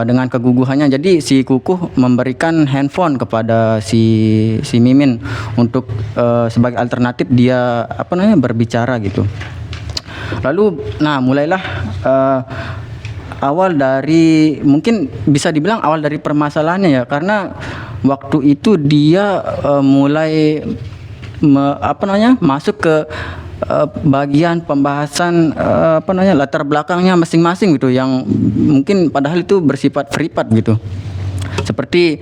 dengan keguguhannya. Jadi si Kukuh memberikan handphone kepada si Mimin untuk sebagai alternatif dia berbicara gitu. Lalu mulailah awal dari, mungkin bisa dibilang awal dari permasalahannya ya, karena waktu itu dia mulai masuk ke bagian pembahasan latar belakangnya masing-masing gitu, yang mungkin padahal itu bersifat privat gitu. Seperti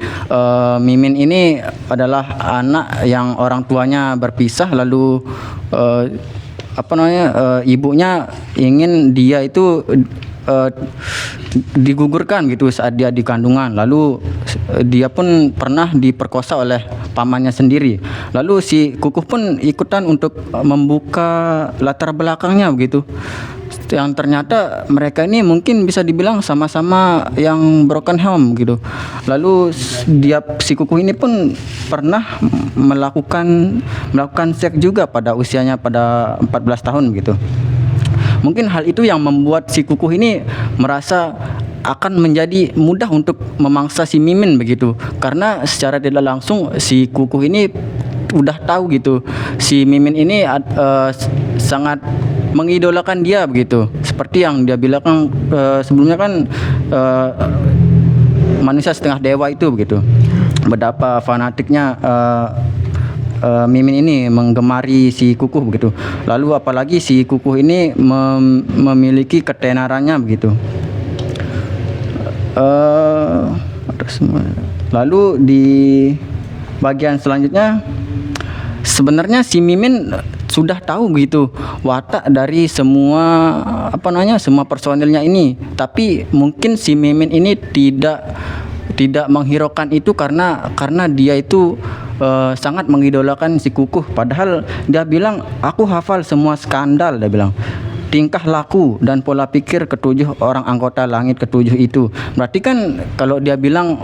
Mimin ini adalah anak yang orang tuanya berpisah, lalu ibunya ingin dia itu digugurkan gitu saat dia di kandungan. Lalu dia pun pernah diperkosa oleh pamannya sendiri. Lalu si Kukuh pun ikutan untuk membuka latar belakangnya begitu. Yang ternyata mereka ini mungkin bisa dibilang sama-sama yang broken home gitu. Lalu si Kukuh ini pun pernah melakukan seks juga pada usianya pada 14 tahun gitu. Mungkin hal itu yang membuat si Kukuh ini merasa akan menjadi mudah untuk memangsa si Mimin begitu. Karena secara tidak langsung si Kukuh ini udah tahu gitu, si Mimin ini sangat mengidolakan dia begitu. Seperti yang dia bilang sebelumnya kan manusia setengah dewa itu begitu. Betapa fanatiknya Mimin ini menggemari si Kukuh begitu. Lalu apalagi si Kukuh ini memiliki ketenarannya begitu. Lalu di bagian selanjutnya sebenarnya si Mimin sudah tahu begitu watak dari semua semua personilnya ini, tapi mungkin si Mimin ini tidak menghiraukan itu karena dia itu sangat mengidolakan si Kukuh. Padahal dia bilang, aku hafal semua skandal, dia bilang, tingkah laku dan pola pikir ketujuh orang anggota langit ketujuh itu. Berarti kan kalau dia bilang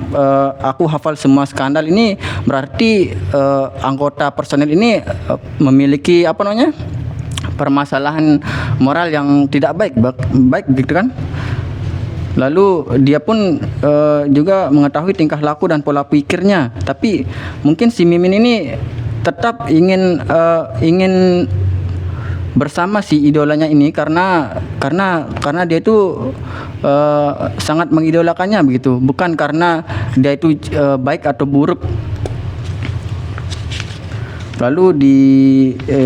aku hafal semua skandal, ini berarti anggota personel ini memiliki permasalahan moral yang tidak baik gitu kan. Lalu dia pun juga mengetahui tingkah laku dan pola pikirnya, tapi mungkin si Mimin ini tetap ingin bersama si idolanya ini karena dia itu sangat mengidolakannya begitu, bukan karena dia itu baik atau buruk. Lalu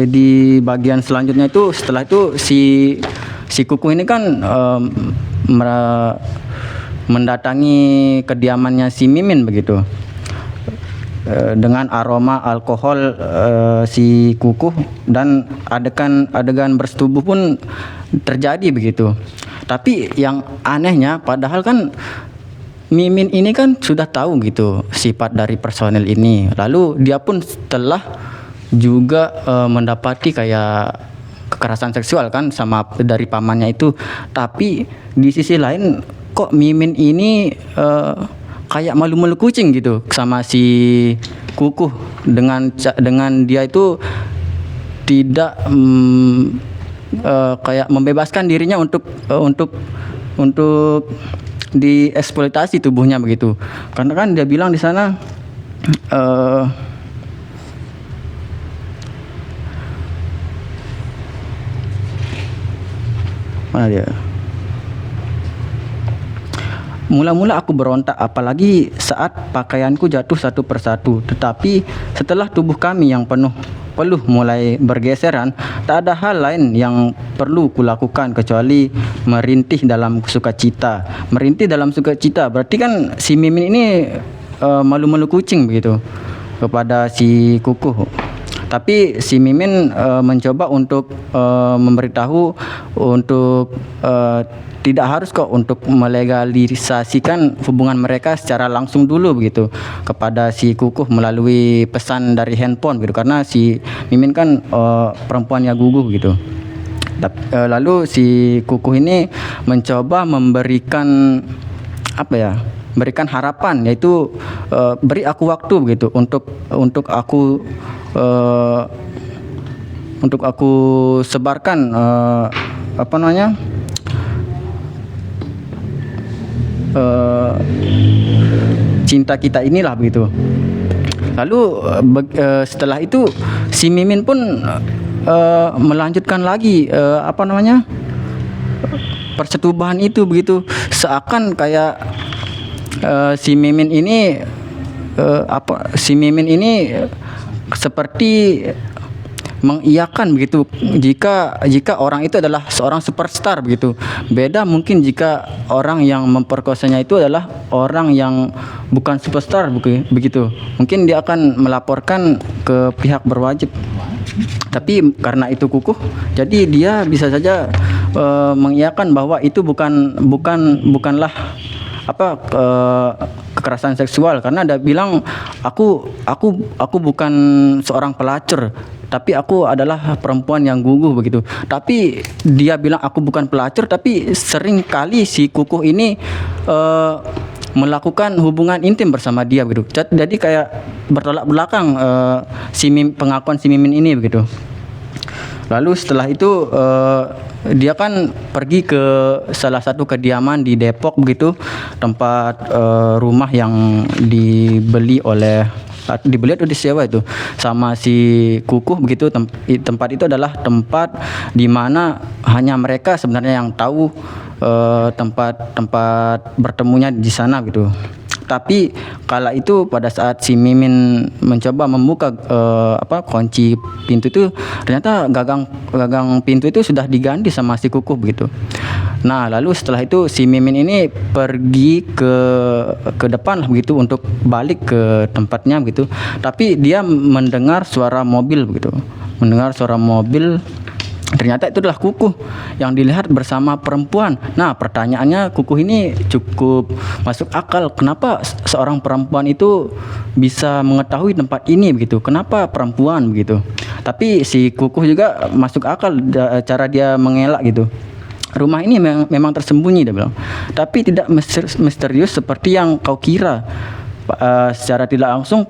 di bagian selanjutnya itu, setelah itu si Kukuh ini kan mendatangi kediamannya si Mimin begitu, dengan aroma alkohol si Kukuh, dan adegan bersetubuh pun terjadi begitu. Tapi yang anehnya, padahal kan Mimin ini kan sudah tahu gitu sifat dari personel ini, lalu dia pun telah juga mendapati kayak kekerasan seksual kan sama dari pamannya itu. Tapi di sisi lain kok Mimin ini kayak malu-malu kucing gitu sama si Kukuh, dengan dia itu tidak kayak membebaskan dirinya untuk dieksploitasi tubuhnya begitu. Karena kan dia bilang di sana mana dia? Mula-mula aku berontak, apalagi saat pakaianku jatuh satu persatu. Tetapi setelah tubuh kami yang peluh mulai bergeseran, tak ada hal lain yang perlu kulakukan kecuali merintih dalam sukacita. Merintih dalam sukacita berarti kan si Mimin ini malu-malu kucing begitu kepada si Kukuh. Tapi si Mimin mencoba untuk memberitahu untuk tidak harus kok untuk melegalisasikan hubungan mereka secara langsung dulu begitu kepada si Kukuh melalui pesan dari handphone gitu, karena si Mimin kan perempuannya gugup gitu. Lalu si Kukuh ini mencoba memberikan berikan harapan, yaitu beri aku waktu begitu untuk aku sebarkan apa namanya cinta kita inilah begitu. Lalu setelah itu si Mimin pun melanjutkan lagi apa namanya persetubuhan itu begitu, seakan kayak si Mimin ini seperti mengiyakan begitu jika orang itu adalah seorang superstar begitu. Beda mungkin jika orang yang memperkosanya itu adalah orang yang bukan superstar begitu. Mungkin dia akan melaporkan ke pihak berwajib. Tapi karena itu kukuh, jadi dia bisa saja mengiyakan bahwa itu bukanlah kekerasan seksual, karena dia bilang aku bukan seorang pelacur, tapi aku adalah perempuan yang gugup begitu. Tapi dia bilang aku bukan pelacur, tapi sering kali si kukuh ini melakukan hubungan intim bersama dia begitu. Jadi kayak bertolak belakang pengakuan si Mimin ini begitu. Lalu setelah itu dia kan pergi ke salah satu kediaman di Depok begitu, tempat rumah yang dibeli atau disewa itu sama si kukuh begitu. Tempat itu adalah tempat di mana hanya mereka sebenarnya yang tahu tempat bertemunya di sana gitu. Tapi kala itu pada saat si Mimin mencoba membuka kunci pintu itu, ternyata gagang pintu itu sudah diganti sama si kukuh begitu. Nah, lalu setelah itu si Mimin ini pergi ke depan lah begitu untuk balik ke tempatnya begitu. Tapi dia mendengar suara mobil begitu. Ternyata itu adalah kukuh yang dilihat bersama perempuan. Nah, pertanyaannya kukuh ini cukup masuk akal. Kenapa seorang perempuan itu bisa mengetahui tempat ini begitu? Kenapa perempuan begitu? Tapi si kukuh juga masuk akal cara dia mengelak gitu. Rumah ini memang tersembunyi, dia bilang. Tapi tidak misterius seperti yang kau kira. Secara tidak langsung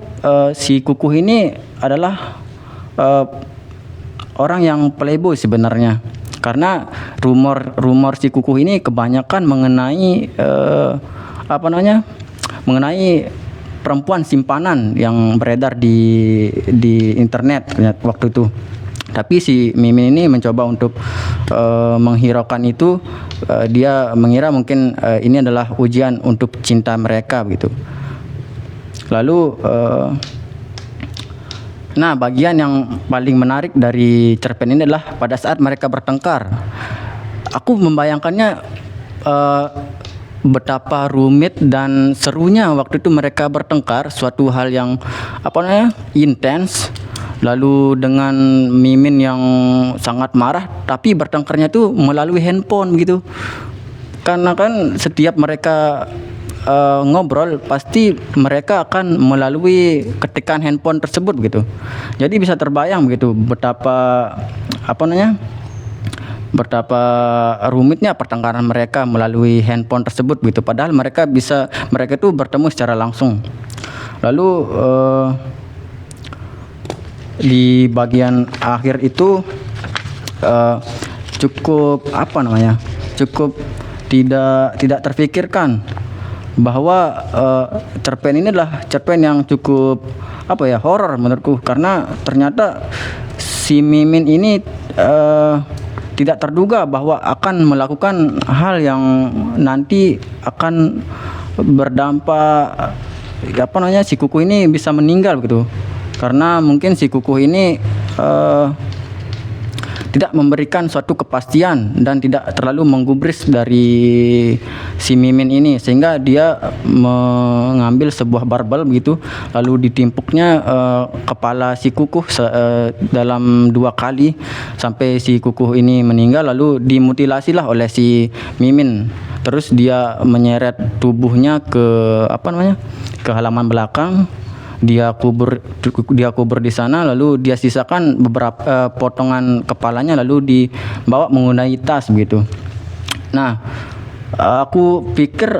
si kukuh ini adalah orang yang playboy sebenarnya, karena rumor si kukuh ini kebanyakan mengenai mengenai perempuan simpanan yang beredar di internet waktu itu. Tapi si Mimin ini mencoba untuk menghiraukan itu. Dia mengira mungkin ini adalah ujian untuk cinta mereka begitu. Lalu nah, bagian yang paling menarik dari cerpen ini adalah pada saat mereka bertengkar. Aku membayangkannya betapa rumit dan serunya waktu itu mereka bertengkar, suatu hal yang intens. Lalu dengan Mimin yang sangat marah, tapi bertengkarnya itu melalui handphone gitu. Karena kan setiap mereka ngobrol pasti mereka akan melalui ketikan handphone tersebut gitu. Jadi bisa terbayang begitu betapa rumitnya pertengkaran mereka melalui handphone tersebut gitu. Padahal mereka itu bertemu secara langsung. Lalu di bagian akhir itu cukup tidak terfikirkan bahwa cerpen ini adalah cerpen yang cukup horor menurutku, karena ternyata si Mimin ini tidak terduga bahwa akan melakukan hal yang nanti akan berdampak si kukuh ini bisa meninggal gitu. Karena mungkin si kukuh ini tidak memberikan suatu kepastian dan tidak terlalu menggubris dari si Mimin ini, sehingga dia mengambil sebuah barbel begitu, lalu ditimpuknya kepala si kukuh dalam 2 kali sampai si kukuh ini meninggal. Lalu dimutilasilah oleh si Mimin. Terus dia menyeret tubuhnya ke halaman belakang. Dia kubur di sana, lalu dia sisakan beberapa potongan kepalanya, lalu dibawa menggunakan tas begitu. Nah, aku pikir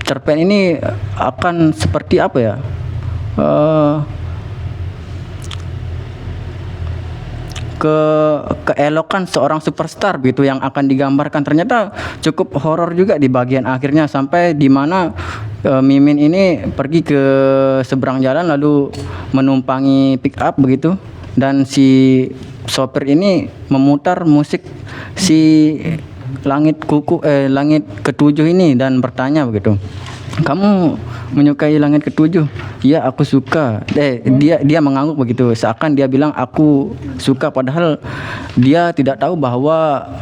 cerpen ini akan seperti apa ya? Keelokan seorang superstar gitu yang akan digambarkan ternyata cukup horor juga di bagian akhirnya, sampai di mana Mimin ini pergi ke seberang jalan lalu menumpangi pick up begitu, dan si sopir ini memutar musik si langit ketujuh ini dan bertanya begitu, kamu menyukai langit ketujuh? Ya, aku suka. Dia mengangguk begitu, seakan dia bilang aku suka, padahal dia tidak tahu bahwa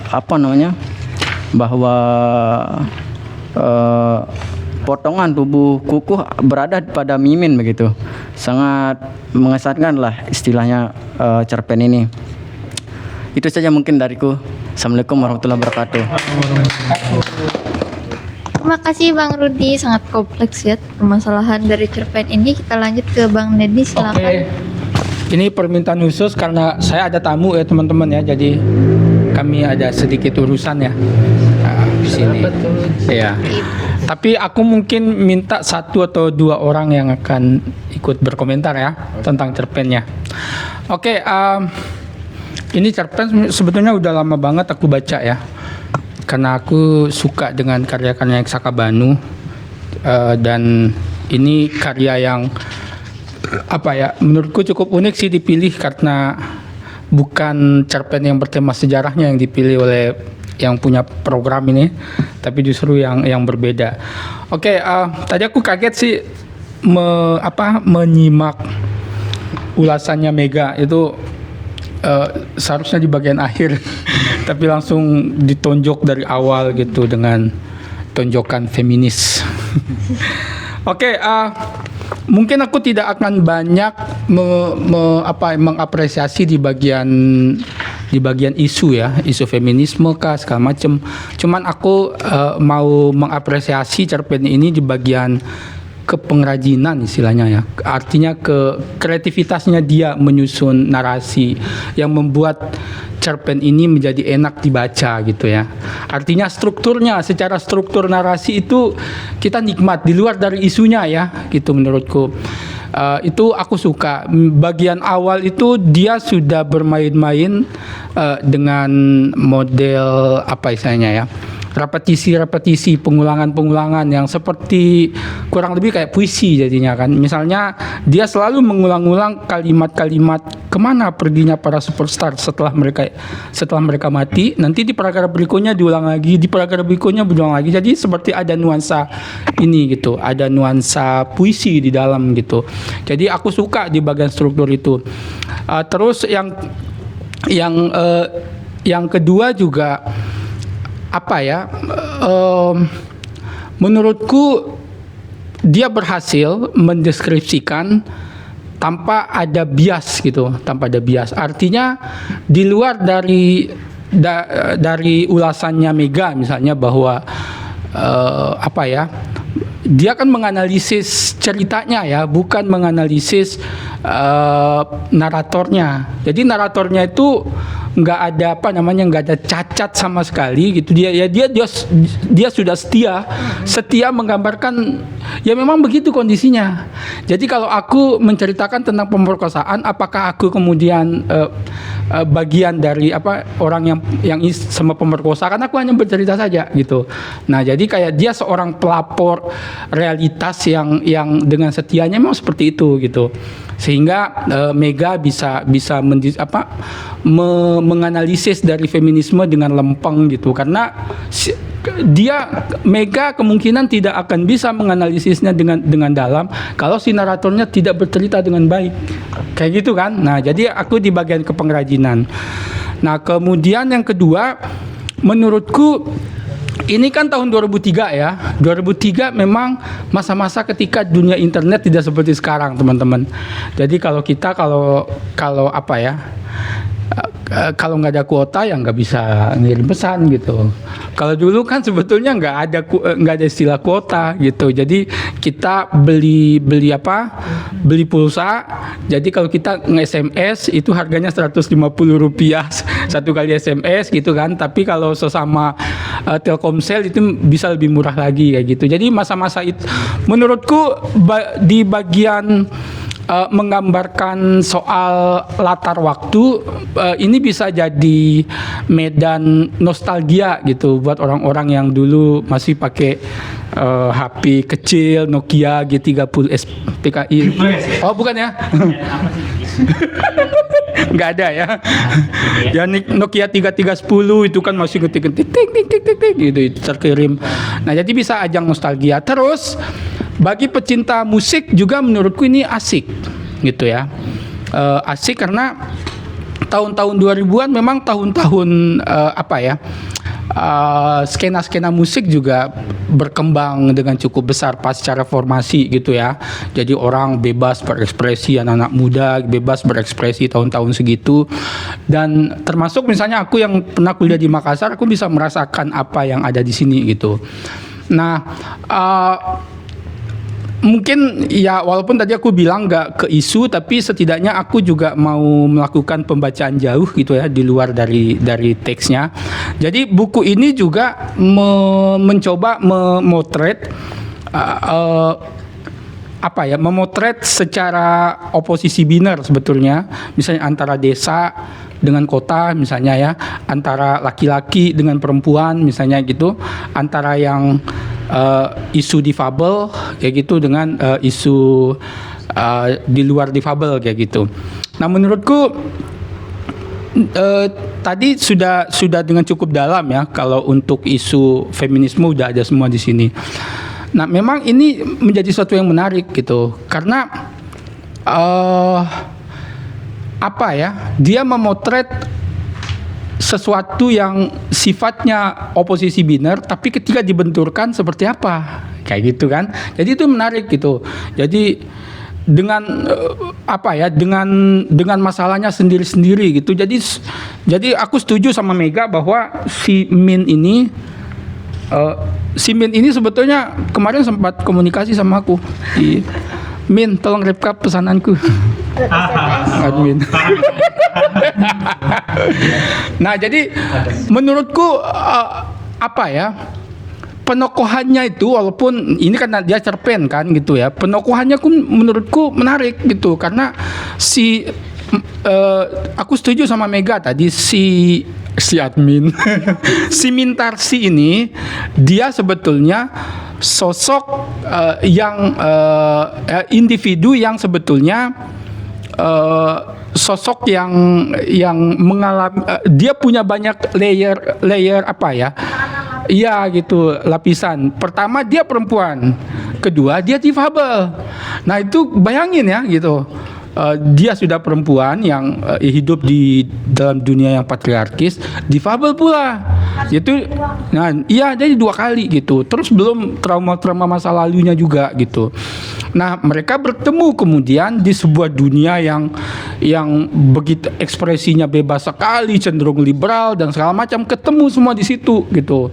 potongan tubuh Kukuh berada pada Mimin begitu. Sangat mengesankan lah istilahnya cerpen ini. Itu saja mungkin dariku. Assalamualaikum warahmatullahi wabarakatuh. Terima kasih Bang Rudi, sangat kompleks ya permasalahan dari cerpen ini. Kita lanjut ke Bang Dedi, silakan. Oke. Ini permintaan khusus karena saya ada tamu ya teman-teman ya, jadi kami ada sedikit urusan ya di sini. Ya. Tapi aku mungkin minta 1 atau 2 orang yang akan ikut berkomentar ya tentang cerpennya. Oke, ini cerpen sebetulnya udah lama banget aku baca ya. Karena aku suka dengan karya-karya Eksakabanu, dan ini karya yang menurutku cukup unik sih dipilih, karena bukan cerpen yang bertema sejarahnya yang dipilih oleh yang punya program ini, tapi justru yang berbeda. Oke, tadi aku kaget sih menyimak ulasannya Mega itu. Seharusnya di bagian akhir tapi langsung ditonjok dari awal gitu dengan tonjokan feminis. Oke, mungkin aku tidak akan banyak mengapresiasi di bagian isu ya, isu feminisme kah segala macam. Cuman aku mau mengapresiasi cerpen ini di bagian kepengrajinan istilahnya ya, artinya kreativitasnya dia menyusun narasi yang membuat cerpen ini menjadi enak dibaca gitu ya. Artinya secara struktur narasi itu kita nikmat di luar dari isunya ya, gitu menurutku. Itu aku suka. Bagian awal itu dia sudah bermain-main dengan model istilahnya ya, repetisi, pengulangan yang seperti kurang lebih kayak puisi jadinya kan. Misalnya dia selalu mengulang-ulang kalimat-kalimat kemana perginya para superstar setelah mereka mati. Nanti di paragraf berikutnya diulang lagi, di paragraf berikutnya diulang lagi. Jadi seperti ada nuansa ini gitu, ada nuansa puisi di dalam gitu. Jadi aku suka di bagian struktur itu. Terus yang kedua juga menurutku dia berhasil mendeskripsikan tanpa ada bias gitu, artinya di luar dari ulasannya Mega misalnya bahwa dia kan menganalisis ceritanya ya, bukan menganalisis naratornya. Jadi naratornya itu nggak ada cacat sama sekali gitu. Dia sudah setia menggambarkan ya memang begitu kondisinya. Jadi kalau aku menceritakan tentang pemerkosaan, apakah aku kemudian bagian dari orang yang sama pemerkosa? Kan aku hanya bercerita saja gitu. Nah, jadi kayak dia seorang pelapor realitas yang dengan setianya memang seperti itu gitu. Sehingga Mega bisa menganalisis dari feminisme dengan lempeng gitu, karena Mega kemungkinan tidak akan bisa menganalisisnya dengan dalam kalau si naratornya tidak bercerita dengan baik kayak gitu kan. Nah, jadi aku di bagian kepengrajinan. Nah, kemudian yang kedua, menurutku ini kan tahun 2003 ya. 2003 memang masa-masa ketika dunia internet tidak seperti sekarang, teman-teman. Jadi kalau kalau nggak ada kuota ya nggak bisa ngirim pesan gitu. Kalau dulu kan sebetulnya nggak ada istilah kuota gitu. Jadi kita beli pulsa. Jadi kalau kita nge-SMS itu harganya Rp150 satu kali SMS gitu kan. Tapi kalau sesama Telkomsel itu bisa lebih murah lagi kayak gitu. Jadi masa-masa itu menurutku di bagian menggambarkan soal latar waktu ini bisa jadi medan nostalgia gitu buat orang-orang yang dulu masih pakai HP kecil Nokia G30S PKI. Oh bukan ya? Nggak ada ya. Ya Nokia 3310 itu kan masih ngetik-ngetik tik gitu terkirim. Nah jadi bisa ajang nostalgia. Terus bagi pecinta musik juga menurutku ini asik gitu ya. Asik karena tahun-tahun 2000-an memang tahun-tahun skena-skena musik juga berkembang dengan cukup besar pasca reformasi gitu ya. Jadi orang bebas berekspresi, anak-anak muda bebas berekspresi tahun-tahun segitu. Dan termasuk misalnya aku yang pernah kuliah di Makassar, aku bisa merasakan apa yang ada di sini gitu. Nah, mungkin ya walaupun tadi aku bilang nggak ke isu, tapi setidaknya aku juga mau melakukan pembacaan jauh gitu ya di luar dari teksnya. Jadi buku ini juga mencoba memotret memotret secara oposisi biner sebetulnya, misalnya antara desa dengan kota misalnya ya, antara laki-laki dengan perempuan misalnya gitu, antara yang isu difabel kayak gitu dengan isu di luar difabel kayak gitu. Nah menurutku tadi sudah dengan cukup dalam ya kalau untuk isu feminisme udah ada semua di sini. Nah memang ini menjadi sesuatu yang menarik gitu karena dia memotret sesuatu yang sifatnya oposisi biner tapi ketika dibenturkan seperti apa kayak gitu kan. Jadi itu menarik gitu. Jadi dengan dengan masalahnya sendiri-sendiri gitu. Jadi aku setuju sama Mega bahwa si Min ini sebetulnya kemarin sempat komunikasi sama aku. Min, tolong recap pesananku. Admin. Nah, jadi menurutku penokohannya itu walaupun ini kan dia cerpen kan gitu ya. Penokohannya menurutku menarik gitu karena aku setuju sama Mega tadi si admin si Mintarsi ini dia sebetulnya sosok yang individu yang sebetulnya sosok yang mengalami dia punya banyak layer iya gitu lapisan. Pertama dia perempuan, kedua dia difabel. Nah itu bayangin ya gitu. Dia sudah perempuan yang hidup di dalam dunia yang patriarkis, difabel pula. Itu iya jadi 2 kali gitu. Terus belum trauma-trauma masa lalunya juga gitu. Nah, mereka bertemu kemudian di sebuah dunia yang begitu ekspresinya bebas sekali, cenderung liberal dan segala macam, ketemu semua di situ gitu.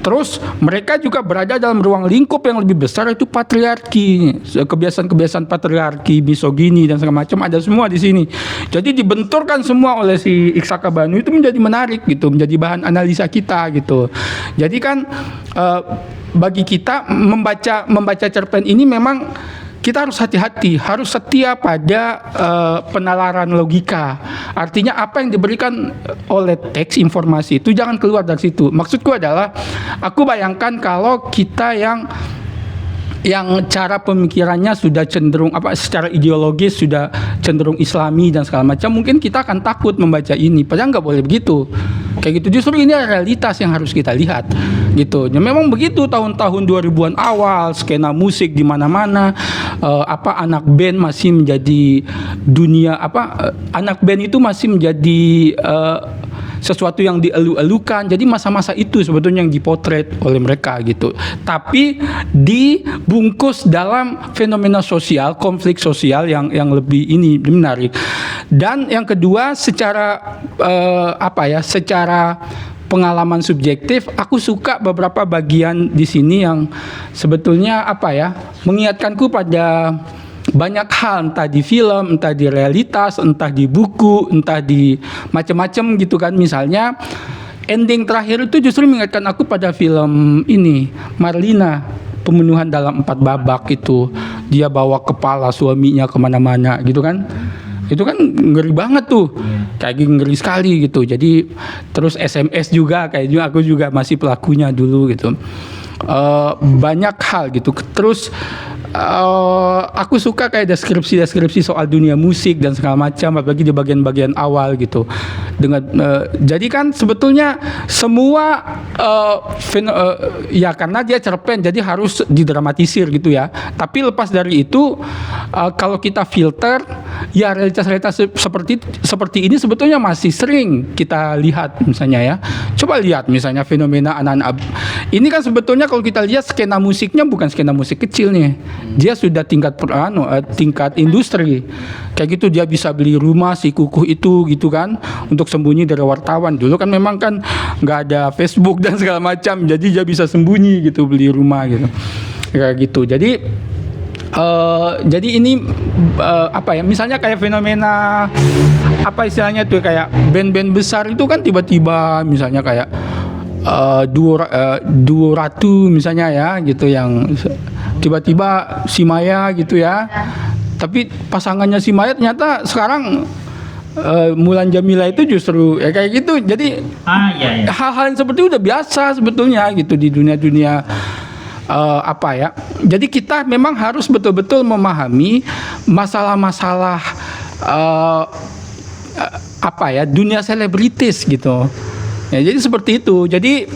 Terus mereka juga berada dalam ruang lingkup yang lebih besar, itu patriarki, kebiasaan-kebiasaan patriarki, misogini dan segala macam ada semua di sini. Jadi dibenturkan semua oleh si Iksaka Banu, itu menjadi menarik gitu, menjadi bahan analisa kita gitu. Jadi kan bagi kita membaca cerpen ini memang kita harus hati-hati, harus setia pada penalaran logika. Artinya apa yang diberikan oleh teks informasi itu jangan keluar dari situ. Maksudku adalah, aku bayangkan kalau kita yang cara pemikirannya sudah cenderung secara ideologis sudah cenderung Islami dan segala macam, mungkin kita akan takut membaca ini. Padahal nggak boleh begitu. Kayak gitu, justru ini realitas yang harus kita lihat gitu. Ya, memang begitu tahun-tahun 2000-an awal, skena musik di mana-mana, anak band masih menjadi dunia anak band itu masih menjadi sesuatu yang dielu-elukan. Jadi masa-masa itu sebetulnya yang dipotret oleh mereka gitu. Tapi dibungkus dalam fenomena sosial, konflik sosial yang lebih menarik. Dan yang kedua secara secara pengalaman subjektif, aku suka beberapa bagian di sini yang sebetulnya mengingatkanku pada banyak hal, entah di film, entah di realitas, entah di buku, entah di macam-macam gitu kan. Misalnya ending terakhir itu justru mengingatkan aku pada film ini, Marlina, pembunuhan dalam 4 babak itu. Dia bawa kepala suaminya kemana-mana gitu kan. Itu kan ngeri banget tuh, kayak ngeri sekali gitu. Jadi terus SMS juga, kayaknya aku juga masih pelakunya dulu gitu. Banyak hal gitu. Terus aku suka kayak deskripsi soal dunia musik dan segala macam, apalagi di bagian-bagian awal gitu. Dengan jadi kan sebetulnya semua ya karena dia cerpen jadi harus didramatisir gitu ya. Tapi lepas dari itu kalau kita filter ya realitas seperti ini sebetulnya masih sering kita lihat misalnya ya. Coba lihat misalnya fenomena anak-anak ini kan sebetulnya kalau kita lihat skena musiknya bukan skena musik kecil nih. Dia sudah tingkat industri. Kayak gitu dia bisa beli rumah si Kukuh itu gitu kan untuk sembunyi dari wartawan. Dulu kan memang kan nggak ada Facebook dan segala macam. Jadi dia bisa sembunyi gitu beli rumah gitu. Kayak gitu. Jadi ini misalnya kayak fenomena istilahnya tuh kayak band-band besar itu kan tiba-tiba misalnya kayak duo ratu misalnya ya gitu yang tiba-tiba si Maya gitu ya. Tapi pasangannya si Maya ternyata sekarang Mulan Jamila itu justru ya kayak gitu. Jadi hal-hal yang seperti itu udah biasa sebetulnya gitu di dunia-dunia Jadi kita memang harus betul-betul memahami masalah-masalah dunia selebritis gitu. Ya, jadi seperti itu. Jadi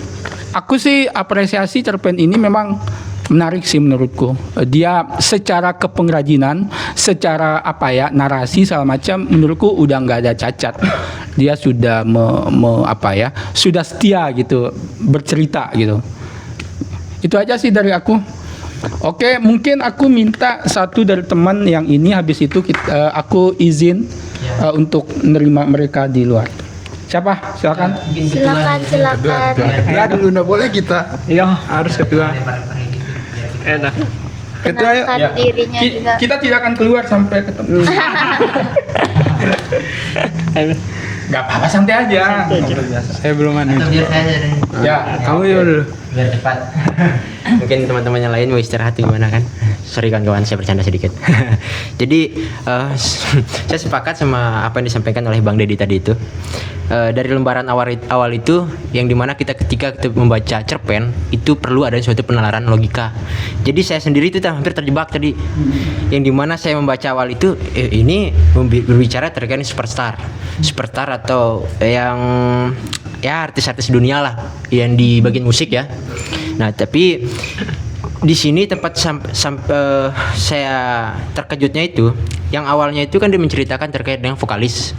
aku sih apresiasi cerpen ini memang menarik sih menurutku. Dia secara kepengrajinan, secara narasi segala macam menurutku udah nggak ada cacat. Dia sudah sudah setia gitu bercerita gitu. Itu aja sih dari aku. Oke, mungkin aku minta satu dari teman yang ini, habis itu aku izin untuk menerima mereka di luar. Siapa? Silakan. Silakan. Ya dulu nggak boleh kita. Iya, harus ketua. Enak. Ketua yuk. Kenalkan dirinya juga. Kita tidak akan keluar sampai ketemu. Gak apa-apa, santai aja. Saya belum ada. Ya, Kamu ya dulu. Biar cepat. Mungkin teman-teman yang lain mau istirahat gimana kan? Sorry kawan-kawan, saya bercanda sedikit. Jadi saya sepakat sama apa yang disampaikan oleh Bang Deddy tadi itu. Dari lembaran awal itu yang dimana ketika kita membaca cerpen itu perlu ada suatu penalaran logika. Jadi saya sendiri itu hampir terjebak tadi. Yang dimana saya membaca awal itu ini berbicara terkait superstar atau yang ya artis-artis dunia lah yang di bagian musik ya. Nah tapi di sini tempat saya terkejutnya itu yang awalnya itu kan dia menceritakan terkait dengan vokalis.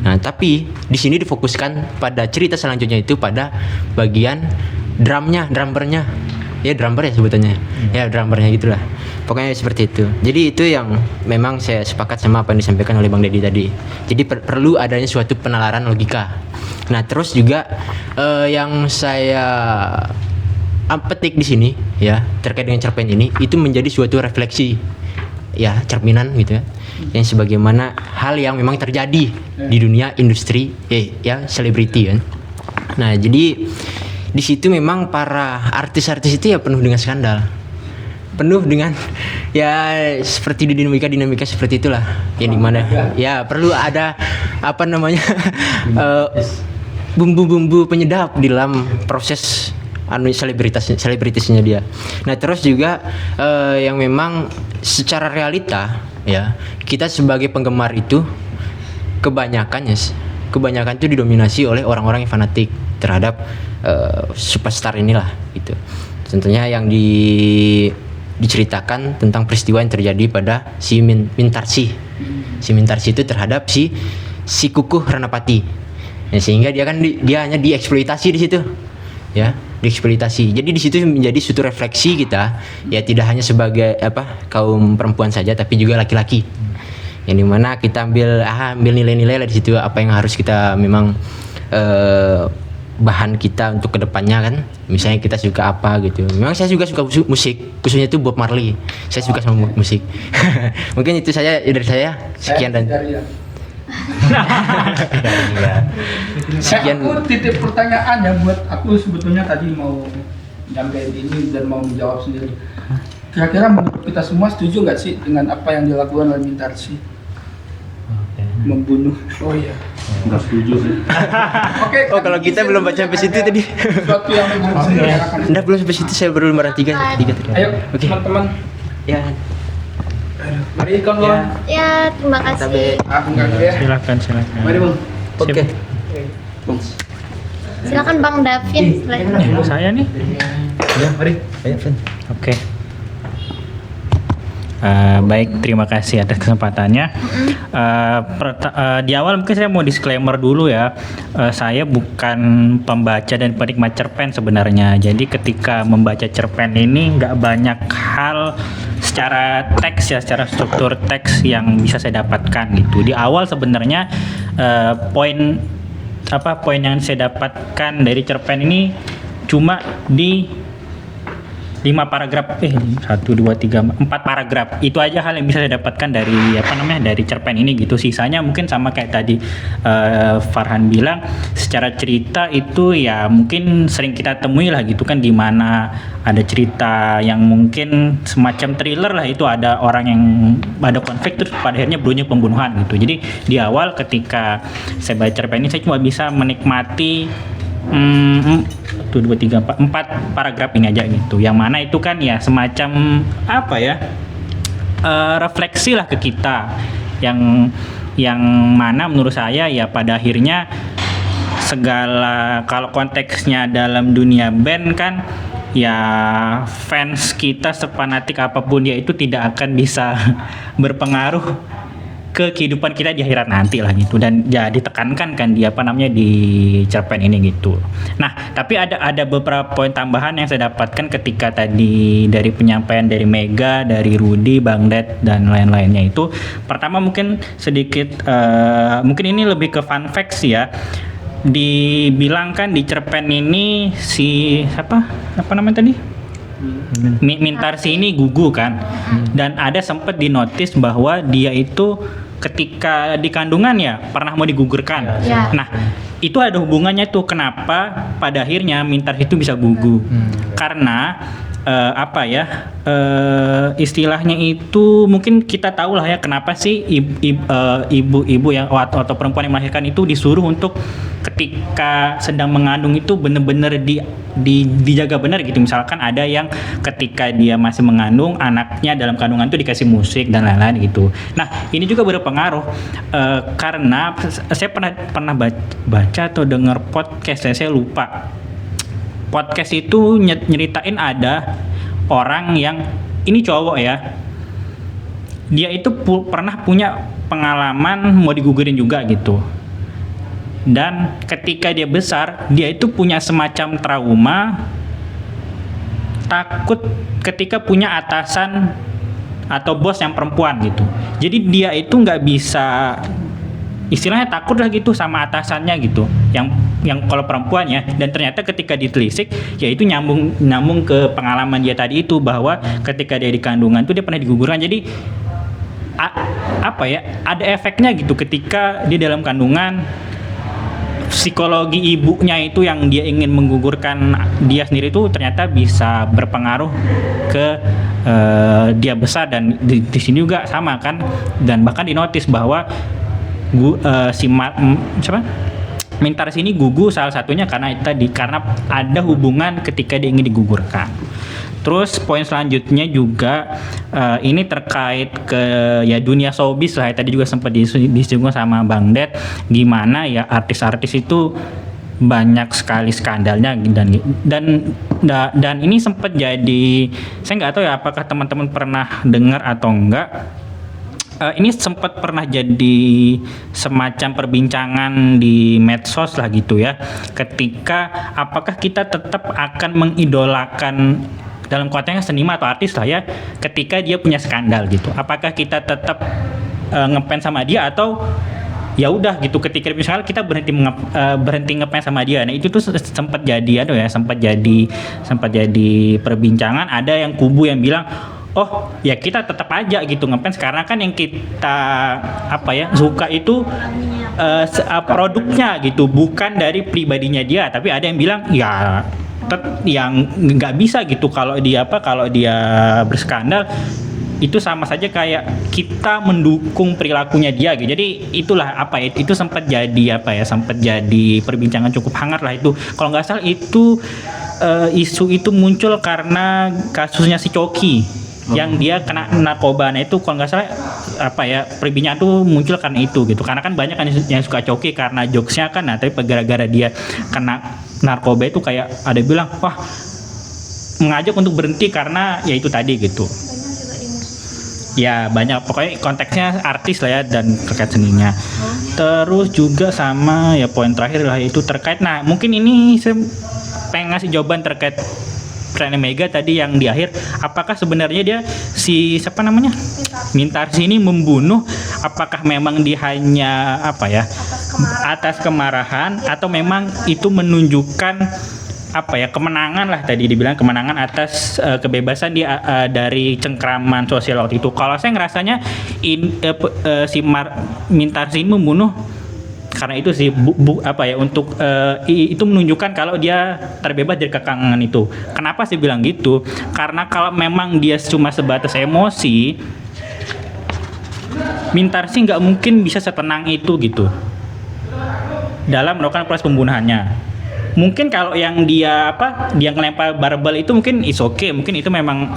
Nah tapi di sini difokuskan pada cerita selanjutnya itu pada bagian drummernya ya drummer ya sebutannya ya drummernya gitulah pokoknya seperti itu. Jadi itu yang memang saya sepakat sama apa yang disampaikan oleh Bang Deddy tadi. Jadi perlu adanya suatu penalaran logika. Nah terus juga yang saya petik di sini ya terkait dengan cerpen ini itu menjadi suatu refleksi ya cerminan gitu ya yang sebagaimana hal yang memang terjadi di dunia industri ya selebriti kan. Nah jadi di situ memang para artis-artis itu ya penuh dengan skandal, penuh dengan ya seperti dinamika seperti itulah yang dimana ya perlu ada bumbu-bumbu penyedap di dalam proses selebritisnya dia. Nah terus juga yang memang secara realita ya kita sebagai penggemar itu kebanyakan itu didominasi oleh orang-orang yang fanatik terhadap superstar inilah gitu. Tentunya yang diceritakan tentang peristiwa yang terjadi pada si Mintarsi itu terhadap si Kukuh Ranapati. Ya, sehingga dia kan dia hanya dieksploitasi di situ. Ya, dieksploitasi. Jadi di situ menjadi suatu refleksi kita, ya tidak hanya sebagai kaum perempuan saja, tapi juga laki-laki. Yang dimana kita ambil nilai-nilai lah di situ, apa yang harus kita memang bahan kita untuk kedepannya kan. Misalnya kita suka apa gitu. Memang saya juga suka musik, khususnya itu Bob Marley. Saya suka sama musik. Mungkin itu saja dari saya. Sekian dan Aku titip pertanyaan ya buat aku sebetulnya tadi mau nyampein ini dan mau menjawab sendiri. Kira-kira menurut kita semua setuju nggak sih dengan apa yang dilakukan oleh Mintarsi? Membunuh. Oh iya. Nggak setuju sih. Oke. kalau kita belum baca sampai situ tadi. Sesuatu yang harus dibicarakan. Enggak, belum sampai situ, saya baru lembaran 3 tadi. Ayo, Oke. teman-teman. Ya. Mari kawan. Ya, terima kasih. Enggak ya. Silakan. Mari Bang. Oke. Silakan Bang Davin. Saya nih. Ya, mari. Ayo, Fen. Oke. Baik, terima kasih atas kesempatannya. Di awal mungkin saya mau disclaimer dulu ya. Saya bukan pembaca dan penikmat cerpen sebenarnya. Jadi ketika membaca cerpen ini nggak banyak hal secara teks ya, secara struktur teks yang bisa saya dapatkan gitu. Di awal sebenarnya poin yang saya dapatkan dari cerpen ini cuma di 5 paragraf 1, 2, 3, 4 paragraf. Itu aja hal yang bisa saya dapatkan dari dari cerpen ini gitu. Sisanya mungkin sama kayak tadi Farhan bilang, secara cerita itu ya mungkin sering kita temui lah gitu kan, di mana ada cerita yang mungkin semacam thriller lah, itu ada orang yang ada konflik terus pada akhirnya berujung pembunuhan gitu. Jadi di awal ketika saya baca cerpen ini saya cuma bisa menikmati 1, 2, 3, 4 paragraf ini aja gitu, yang mana itu kan ya semacam refleksi lah ke kita, yang mana menurut saya ya pada akhirnya segala, kalau konteksnya dalam dunia band kan ya, fans kita sepanatik apapun dia itu tidak akan bisa berpengaruh ke kehidupan kita di akhirat nanti lah gitu, dan ya ditekankan kan di di cerpen ini gitu. Nah, tapi ada beberapa poin tambahan yang saya dapatkan ketika tadi dari penyampaian dari Mega, dari Rudy, Bang Ded dan lain-lainnya itu. Pertama mungkin sedikit mungkin ini lebih ke fun facts ya. Dibilangkan di cerpen ini si apa namanya tadi? Mintarsi ini gugu kan, dan ada sempat dinotis bahwa dia itu ketika di kandungan ya pernah mau digugurkan. Ya. Nah, itu ada hubungannya tuh kenapa pada akhirnya Mintarsi itu bisa gugu, karena istilahnya itu mungkin kita tahu lah ya kenapa sih ibu-ibu yang atau perempuan yang melahirkan itu disuruh untuk ketika sedang mengandung itu benar-benar dijaga benar gitu. Misalkan ada yang ketika dia masih mengandung, anaknya dalam kandungan itu dikasih musik dan lain-lain gitu. Nah, ini juga berpengaruh karena saya pernah baca atau dengar podcast, saya lupa. Podcast itu nyeritain ada orang yang ini cowok ya, dia itu pernah punya pengalaman mau digugurin juga gitu, dan ketika dia besar dia itu punya semacam trauma, takut ketika punya atasan atau bos yang perempuan gitu. Jadi dia itu nggak bisa, istilahnya takut lah gitu sama atasannya gitu, yang kalau perempuan ya. Dan ternyata ketika ditelisik ya itu nyambung ke pengalaman dia tadi itu, bahwa ketika dia di kandungan tuh dia pernah digugurkan. Jadi ada efeknya gitu ketika dia dalam kandungan. Psikologi ibunya itu yang dia ingin menggugurkan dia sendiri itu ternyata bisa berpengaruh ke dia besar, dan di sini juga sama kan. Dan bahkan dinotis bahwa Mintarsi ini gugu salah satunya karena ada hubungan ketika dia ingin digugurkan. Terus poin selanjutnya juga ini terkait ke ya dunia showbiz lah ya, tadi juga sempat disinggung sama Bang Ded, gimana ya artis-artis itu banyak sekali skandalnya, dan ini sempat jadi, saya nggak tahu ya apakah teman-teman pernah dengar atau enggak, ini sempat pernah jadi semacam perbincangan di medsos lah gitu ya. Ketika apakah kita tetap akan mengidolakan dalam konteksnya seniman atau artis lah ya, ketika dia punya skandal gitu. Apakah kita tetap ngefans sama dia atau ya udah gitu ketika misalnya kita berhenti ngefans sama dia. Nah itu tuh sempat jadi sempat jadi perbincangan. Ada yang kubu yang bilang oh ya kita tetap aja gitu ngefans karena kan yang kita suka itu produknya gitu, bukan dari pribadinya dia. Tapi ada yang bilang ya yang nggak bisa gitu kalau dia berskandal itu sama saja kayak kita mendukung perilakunya dia gitu. Jadi itulah itu sempat jadi perbincangan cukup hangat lah itu. Kalau nggak salah itu isu itu muncul karena kasusnya si Coki yang dia kena narkoba. Nah itu kalau nggak salah perbincangan itu muncul karena itu gitu. Karena kan banyak kan yang suka Coki karena jokesnya kan. Nah tapi gara-gara dia kena narkoba itu kayak ada bilang wah mengajak untuk berhenti karena ya itu tadi gitu. Ya banyak, pokoknya konteksnya artis lah ya dan terkait seninya. Terus juga sama ya poin terakhir lah itu terkait, nah mungkin ini saya pengen ngasih jawaban terkait Prana Mega tadi yang di akhir, apakah sebenarnya dia Mintarsi ini membunuh, apakah memang dia hanya atas kemarahan atau memang itu menunjukkan kemenangan lah, tadi dibilang kemenangan atas kebebasan dia dari cengkraman sosial waktu itu. Kalau saya ngerasanya Mintarsi ini membunuh karena itu sih itu menunjukkan kalau dia terbebas dari kekangan itu. Kenapa sih bilang gitu? Karena kalau memang dia cuma sebatas emosi, Mintarsi nggak mungkin bisa setenang itu gitu dalam melakukan proses pembunuhannya. Mungkin kalau yang dia ngelempar barbel itu mungkin is okay, mungkin itu memang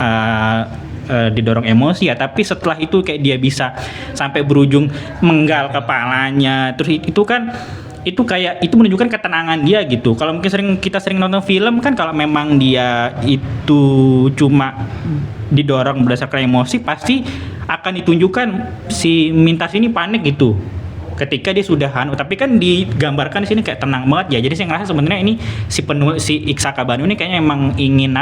didorong emosi ya, tapi setelah itu kayak dia bisa sampai berujung menggal kepalanya, terus itu kan itu menunjukkan ketenangan dia gitu. Kalau mungkin kita sering nonton film kan, kalau memang dia itu cuma didorong berdasarkan emosi, pasti akan ditunjukkan si Mintas ini panik gitu ketika dia sudah tapi kan digambarkan di sini kayak tenang banget ya. Jadi saya ngerasa sebenarnya ini si Iksaka Banu ini kayaknya emang ingin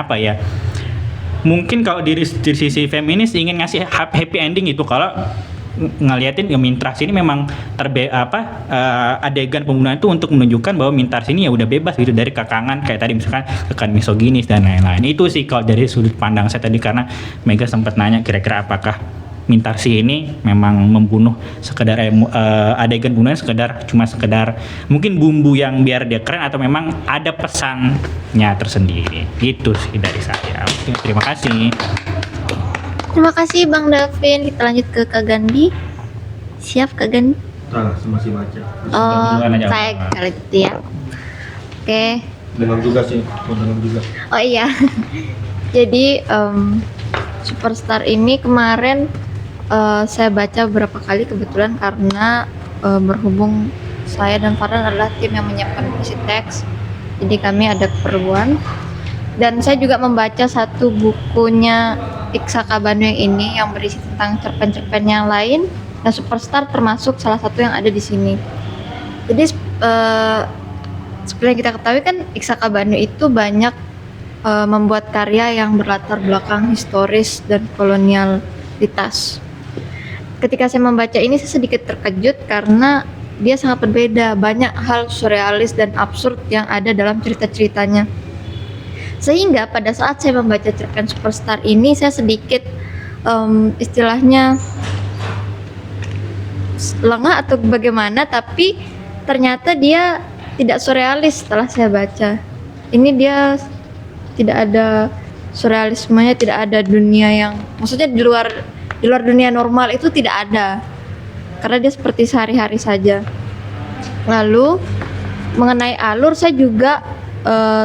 mungkin kalau dari sisi feminis ingin ngasih happy ending gitu. Kalau ngeliatin Mintras ini memang adegan pembunuhan itu untuk menunjukkan bahwa Mintras ini ya udah bebas gitu dari kekangan kayak tadi misalkan kekangan misoginis dan lain-lain. Itu sih kalau dari sudut pandang saya tadi, karena Mega sempat nanya kira-kira apakah Mintarsi ini memang membunuh sekedar adegan pembunuhan cuma sekedar mungkin bumbu yang biar dia keren, atau memang ada pesannya tersendiri. Itu sih dari saya. Oke, terima kasih. Terima kasih Bang Davin. Kita lanjut ke Kak Gandhi. Siap Kak Gandhi? Masih baca. Saya kali gitu ya. Oke. Dengar juga sih, Oh iya. Jadi Superstar ini kemarin saya baca beberapa kali kebetulan karena berhubung saya dan Farhan adalah tim yang menyiapkan puisi teks, jadi kami ada keperluan. Dan saya juga membaca satu bukunya Iksaka Banu yang ini yang berisi tentang cerpen-cerpen yang lain, dan Superstar termasuk salah satu yang ada di sini. Jadi seperti yang kita ketahui kan Iksaka Banu itu banyak membuat karya yang berlatar belakang historis dan kolonialitas. Ketika saya membaca ini saya sedikit terkejut karena dia sangat berbeda, banyak hal surrealis dan absurd yang ada dalam cerita-ceritanya. Sehingga pada saat saya membaca cerpen Superstar ini saya sedikit istilahnya lengah atau bagaimana, tapi ternyata dia tidak surrealis setelah saya baca. Ini dia tidak ada surrealismenya, tidak ada dunia yang maksudnya di luar dunia normal itu tidak ada, karena dia seperti sehari-hari saja. Lalu mengenai alur, saya juga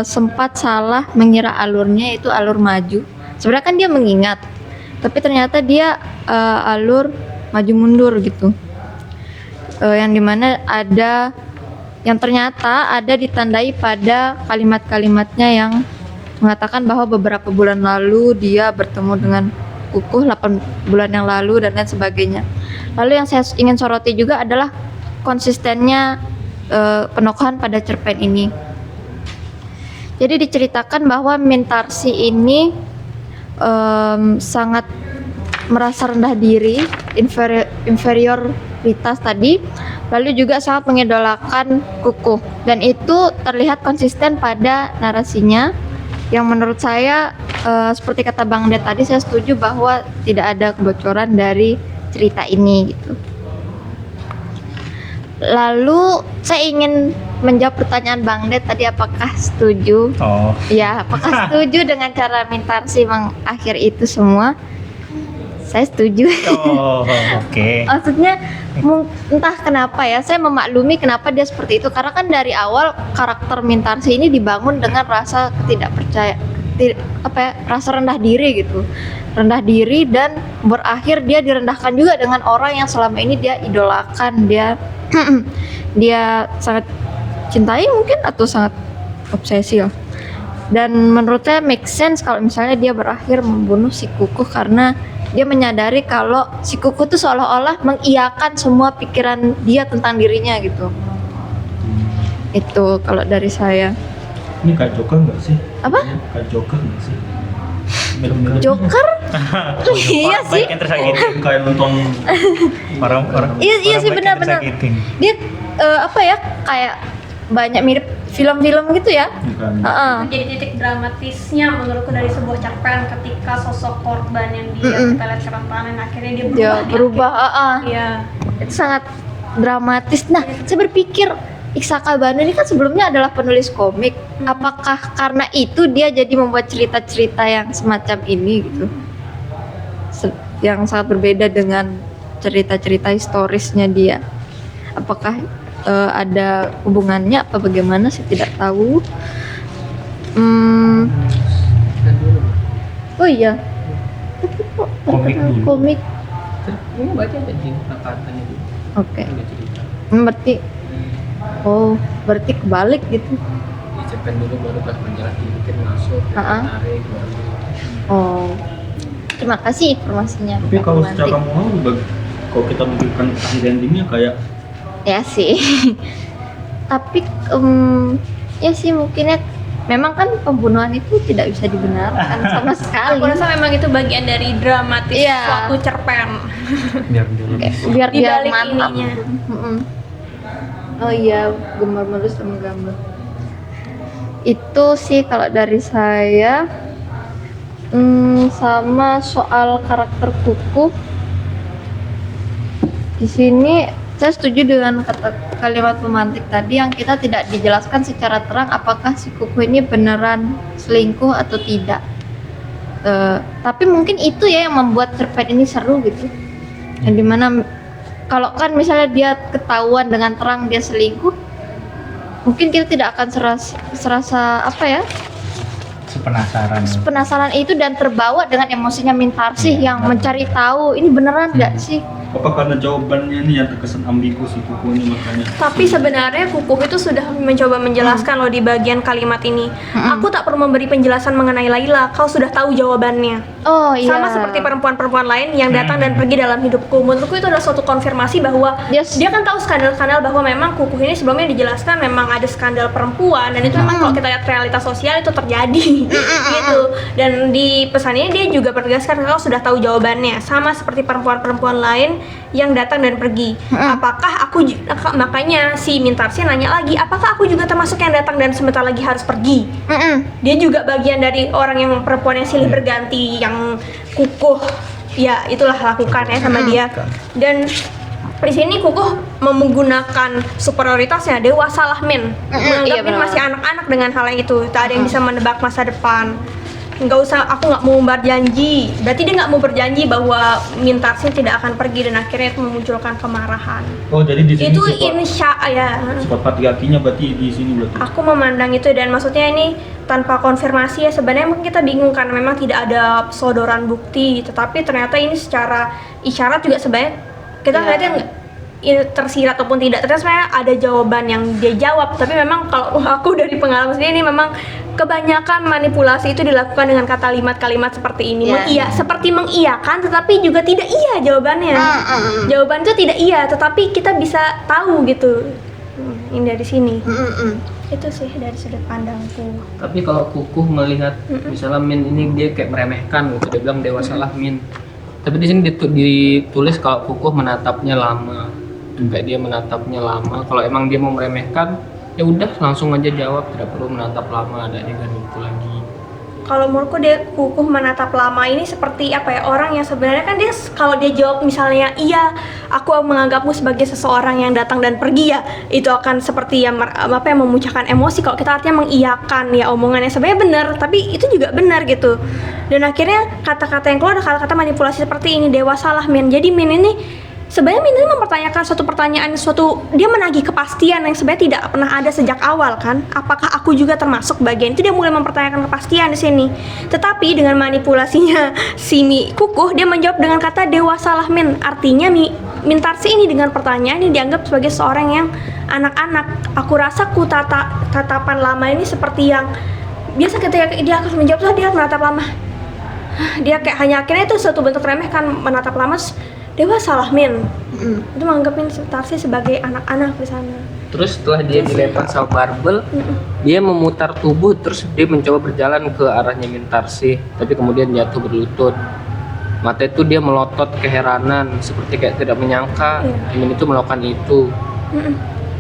sempat salah mengira alurnya itu alur maju. Sebenarnya kan dia mengingat, tapi ternyata dia alur maju mundur gitu, yang dimana ada yang ternyata ada ditandai pada kalimat-kalimatnya yang mengatakan bahwa beberapa bulan lalu dia bertemu dengan Kukuh 8 bulan yang lalu dan lain sebagainya. Lalu yang saya ingin soroti juga adalah konsistennya penokohan pada cerpen ini. Jadi diceritakan bahwa Mintarsi ini sangat merasa rendah diri, inferioritas tadi, lalu juga sangat mengidolakan Kukuh, dan itu terlihat konsisten pada narasinya. Yang menurut saya seperti kata Bang Det tadi, saya setuju bahwa tidak ada kebocoran dari cerita ini gitu. Lalu saya ingin menjawab pertanyaan Bang Det tadi, apakah setuju? Oh. Ya, apakah setuju dengan cara Mintarsi mengakhiri itu semua? Saya setuju. Oh, oke. Maksudnya entah kenapa ya, saya memaklumi kenapa dia seperti itu, karena kan dari awal karakter Mintarsi ini dibangun dengan rasa rasa rendah diri gitu, rendah diri, dan berakhir dia direndahkan juga dengan orang yang selama ini dia idolakan, dia dia sangat cintai mungkin, atau sangat obsesi ya. Dan menurut saya make sense kalau misalnya dia berakhir membunuh si Kukuh, karena dia menyadari kalau si Kukuh tuh seolah-olah mengiyakan semua pikiran dia tentang dirinya gitu. Itu kalau dari saya. Ini kayak Joker nggak sih? Apa? Kayak Joker nggak sih? Mirip-mirip. Joker? Iya sih. Baik yang tersakiti. Kayak nonton Orang-orang. Iya sih, baik yang benar-benar. tersakiti. Dia kayak banyak mirip film-film gitu ya. bukan. Jadi titik dramatisnya menurutku dari sebuah cerpen ketika sosok korban yang kita lihat kerentanan akhirnya dia berubah. Dia berubah. Iya. Itu sangat dramatis. Nah, saya berpikir Iksaka Banu ini kan sebelumnya adalah penulis komik. Apakah karena itu dia jadi membuat cerita-cerita yang semacam ini gitu? Yang sangat berbeda dengan cerita-cerita historisnya dia. Apakah ada hubungannya apa bagaimana, saya tidak tahu. Oh iya. Tapi kok Komik terkenal dulu. komik. Ini baca aja di kata-katanya dulu. Oke. Ada cerita. Berarti kebalik gitu. Di cerpen dulu baru pas menjelaskan dibikin masuk, tarik baru. Oh. Terima kasih informasinya. Tapi Pak kalau Romantik. secara moral, kalau kita berikan akhir endingnya kayak Ya sih. Tapi ya sih mungkinnya memang kan pembunuhan itu tidak bisa dibenarkan sama sekali. Aku rasa memang itu bagian dari dramatis Iya. suatu cerpen. Biar dia lebih. Biar Di dia balik mantap. ininya. Oh iya, gemar menulis sama gambar. Itu sih kalau dari saya. Sama soal karakter Kukuh. Di sini saya setuju dengan kalimat pemantik tadi yang kita tidak dijelaskan secara terang apakah si Kukuh ini beneran selingkuh atau tidak. Tapi mungkin itu ya yang membuat cerpen ini seru gitu. Yang dimana kalau kan misalnya dia ketahuan dengan terang dia selingkuh, mungkin kita tidak akan serasa apa ya, penasaran itu dan terbawa dengan emosinya Mintarsi yang mencari tahu ini beneran nggak sih. apa karena jawabannya ini yang terkesan ambigu si Kukuhnya makanya. Tapi sebenarnya Kukuh itu sudah mencoba menjelaskan loh di bagian kalimat ini. Aku tak perlu memberi penjelasan mengenai Laila, kau sudah tahu jawabannya. Oh iya. Sama seperti perempuan-perempuan lain yang datang dan pergi dalam hidupku. Menurutku itu adalah suatu konfirmasi bahwa dia kan tahu skandal-skandal bahwa memang Kukuh ini sebelumnya dijelaskan memang ada skandal perempuan dan itu memang kalau kita lihat realitas sosial itu terjadi gitu. Dan di pesan ini dia juga menegaskan kau sudah tahu jawabannya. Sama seperti perempuan-perempuan lain yang datang dan pergi. Apakah aku makanya si Mintarsi nanya lagi, apakah aku juga termasuk yang datang dan sebentar lagi harus pergi? Dia juga bagian dari orang yang perempuan yang silih berganti yang Kukuh ya itulah lakukan ya sama dia. Dan di sini Kukuh menggunakan superioritasnya, dewasalah Min, menganggap Min masih anak-anak dengan hal yang itu. Tak ada yang bisa menebak masa depan. Nggak usah, aku nggak mau berjanji. Berarti dia nggak mau berjanji bahwa Mintarsi tidak akan pergi dan akhirnya itu memunculkan kemarahan. Oh jadi di sini Itu sifat sifat patriarkinya berarti di sini berarti. Aku memandang itu dan maksudnya ini tanpa konfirmasi ya sebenarnya mungkin kita bingung karena memang tidak ada sodoran bukti, tetapi ternyata ini secara isyarat juga sebenarnya kita ngeliatnya tersirat ataupun tidak. Ternyata sebenarnya ada jawaban yang dia jawab, tapi memang kalau aku dari pengalaman sendiri ini memang kebanyakan manipulasi itu dilakukan dengan kalimat-kalimat seperti ini. Seperti mengiyakan tetapi juga tidak iya jawabannya. Jawaban itu tidak iya, tetapi kita bisa tahu gitu. Ini dari sini. Itu sih dari sudut pandangku. Tapi kalau Kukuh melihat misalnya Min ini dia kayak meremehkan gitu, dia bilang dewasalah Min. Tapi di sini ditulis kalau Kukuh menatapnya lama. Kayak dia menatapnya lama. Kalau emang dia mau meremehkan, ya udah langsung aja jawab, tidak perlu menatap lama, ada adegan itu lagi. Kalau menurutku dia Kukuh menatap lama ini seperti apa ya, orang yang sebenarnya kan dia kalau dia jawab misalnya iya aku menganggapmu sebagai seseorang yang datang dan pergi, ya itu akan seperti yang memunculkan emosi. Kalau kita artinya mengiyakan ya omongannya sebenarnya benar, tapi itu juga benar gitu. Dan akhirnya kata-kata yang keluar adalah kata-kata manipulasi seperti ini, dewasalah Min. Jadi Min ini sebenarnya Min ini mempertanyakan suatu pertanyaan, dia menagih kepastian yang sebenarnya tidak pernah ada sejak awal kan. Apakah aku juga termasuk bagian itu, dia mulai mempertanyakan kepastian di sini. Tetapi dengan manipulasinya si Kukuh, dia menjawab dengan kata dewasalah Min. Artinya Mintarsi ini dengan pertanyaan ini dianggap sebagai seorang yang anak-anak. Aku rasa tatapan lama ini seperti yang biasa ketika dia akan menjawab, dia menatap lama. Dia kayak hanya akhirnya itu suatu bentuk remeh kan, menatap lama. Dewasalah Min. Itu menganggap Mintarsi sebagai anak-anak di sana. Terus setelah dia dilempar sama barbel, dia memutar tubuh, terus dia mencoba berjalan ke arahnya Mintarsi, tapi kemudian jatuh berlutut. Mata itu dia melotot keheranan, seperti kayak tidak menyangka Min itu melakukan itu.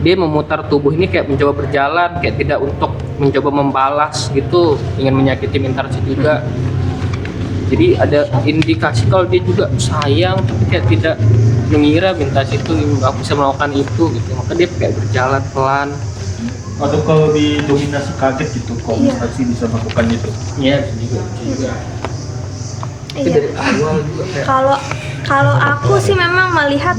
Dia memutar tubuh ini kayak mencoba berjalan, kayak tidak untuk mencoba membalas gitu, ingin menyakiti Mintarsi juga. Jadi ada indikasi kalau dia juga sayang, tapi kayak tidak mengira Mintarsi itu bisa melakukan itu gitu. Maka dia kayak berjalan pelan. Atau kalau didominasi kaget gitu, kok Mintarsi bisa melakukan itu? Iya juga. Tapi dari awal juga kayak Kalau aku sih memang melihat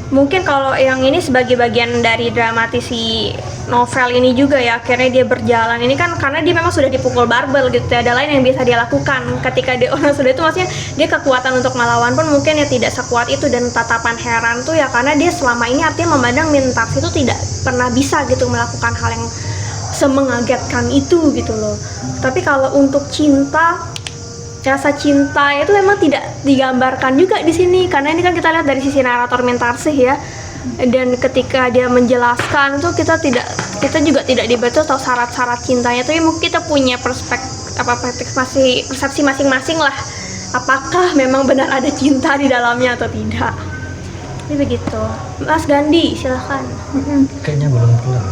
mungkin kalau yang ini sebagai bagian dari dramatisi novel ini juga ya, akhirnya dia berjalan ini kan karena dia memang sudah dipukul barbel gitu, ada lain yang bisa dia lakukan ketika dia orang sudah itu, maksudnya dia kekuatan untuk melawan pun mungkin ya tidak sekuat itu. Dan tatapan heran tuh ya karena dia selama ini artinya memandang Mintarsi itu tidak pernah bisa gitu melakukan hal yang semengagetkan itu gitu loh. Tapi kalau untuk cinta, rasa cinta itu memang tidak digambarkan juga di sini, karena ini kan kita lihat dari sisi narator Mintarsi ya. Dan ketika dia menjelaskan tuh kita juga tidak dibaca atau syarat-syarat cintanya, tapi mungkin kita punya persepsi masing-masing lah, apakah memang benar ada cinta di dalamnya atau tidak. Ini begitu. Mas Gandhi silahkan. Kayaknya belum kelar.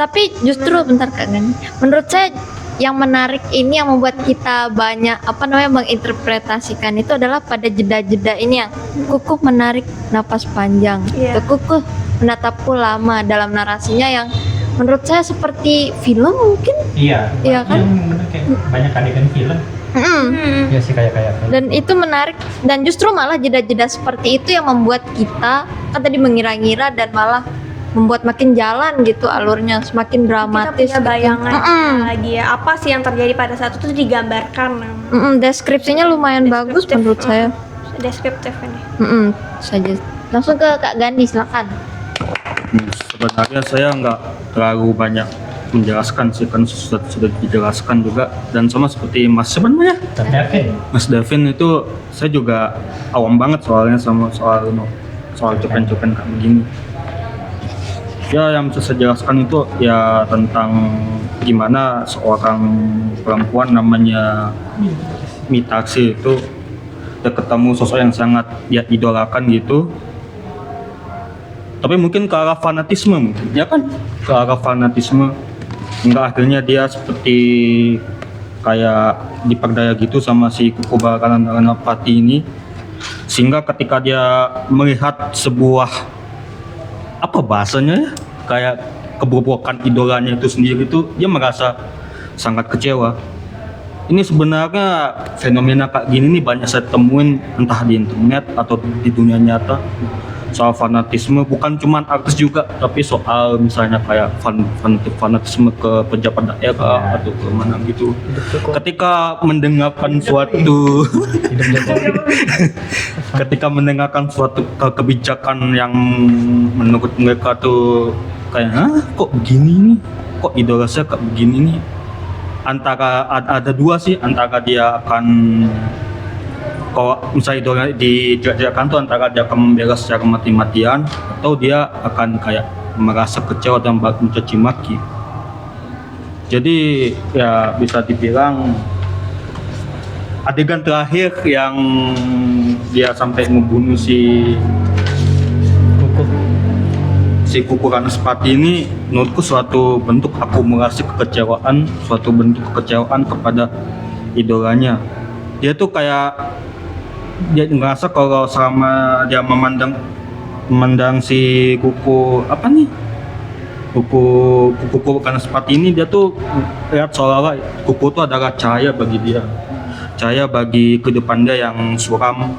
Tapi justru bentar Kak Gani, menurut saya yang menarik ini yang membuat kita banyak menginterpretasikan itu adalah pada jeda-jeda ini yang Kukuh menarik napas panjang, Kukuh menatapku lama dalam narasinya yang menurut saya seperti film mungkin. Iya kan? Bener kayak banyak adegan film. Iya sih kayak Dan itu menarik, dan justru malah jeda-jeda seperti itu yang membuat kita kan tadi mengira-ngira dan malah membuat makin jalan gitu alurnya, semakin dramatis. Kita punya bayangan lagi ya, apa sih yang terjadi pada saat itu digambarkan. Deskripsinya lumayan bagus menurut saya. Deskriptif ini. Saja. Langsung ke Kak Gandhi, silakan. Sebenarnya saya nggak terlalu banyak menjelaskan sih, kan sudah dijelaskan juga, dan sama seperti Mas sebenarnya. Mas Davin itu saya juga awam banget soalnya sama soal cerpen-cerpen kayak begini. Ya yang bisa saya jelaskan itu ya tentang gimana seorang perempuan namanya Mintarsi itu dia ketemu sosok yang sangat dia idolakan gitu, tapi mungkin ke arah fanatisme ya kan, ke arah fanatisme hingga akhirnya dia seperti kayak diperdaya gitu sama si Kukuh Baranapati ini, sehingga ketika dia melihat sebuah apa bahasanya ya, kayak kebobokan idolanya itu sendiri itu, dia merasa sangat kecewa. Ini sebenarnya fenomena kayak gini nih banyak saya temuin entah di internet atau di dunia nyata. soal fanatisme, bukan cuman artis juga, tapi soal misalnya kayak fanatisme ke pejabat daerah atau ke mana gitu. Ketika mendengarkan suatu ketika mendengarkan suatu kebijakan yang menurut mereka tuh kayak, hah, kok begini nih, kok idola saya kayak begini nih, antara ada dua sih, antara dia akan, kalau misalnya idolanya dijelaskan tuh antara dia akan membela secara mati-matian atau dia akan kayak merasa kecewa dan mencaci maki. Jadi ya bisa dibilang adegan terakhir yang dia sampai membunuh si Kuku Ranespati ini menurutku suatu bentuk akumulasi kekecewaan, suatu bentuk kekecewaan kepada idolanya. Dia tuh kayak dia ngerasa kalau selama dia memandang si Kuku Ranespati ini, dia tuh lihat seolah-olah Kuku itu adalah cahaya bagi dia, cahaya bagi kehidupan dia yang suram.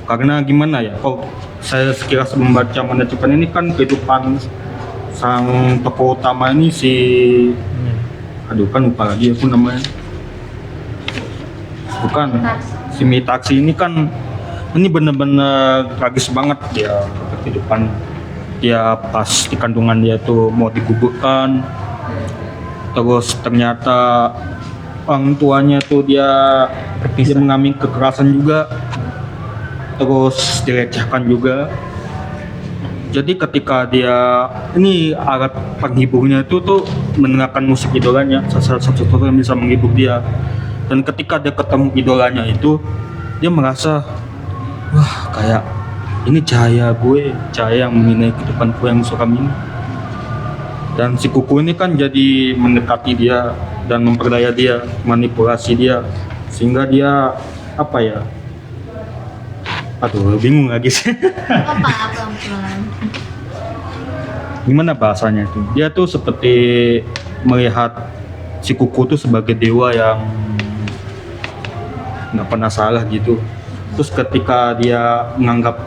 Karena gimana ya, kalau saya sekilas membaca manajemen ini kan kehidupan sang tokoh utama ini si lupa lagi aku namanya, bukan si Mitaksi ini kan, ini bener-bener tragis banget dia kehidupan dia. Pas di kandungan dia tuh mau digugurkan, terus ternyata orang tuanya tuh dia mengalami kekerasan juga, terus dilecehkan juga. Jadi ketika dia, ini alat penghiburnya itu tuh mendengarkan musik idolanya, salah satu yang bisa menghibur dia. Dan ketika dia ketemu idolanya itu, dia merasa, wah, kayak ini cahaya gue, cahaya yang menyinari kehidupanku yang suram ini. Dan si Kuku ini kan jadi mendekati dia dan memperdaya dia, manipulasi dia, sehingga dia apa ya, aduh bingung lagi sih. Gimana bahasanya itu, dia tuh seperti melihat si Kuku tuh sebagai dewa yang nggak pernah salah gitu. Terus ketika dia menganggap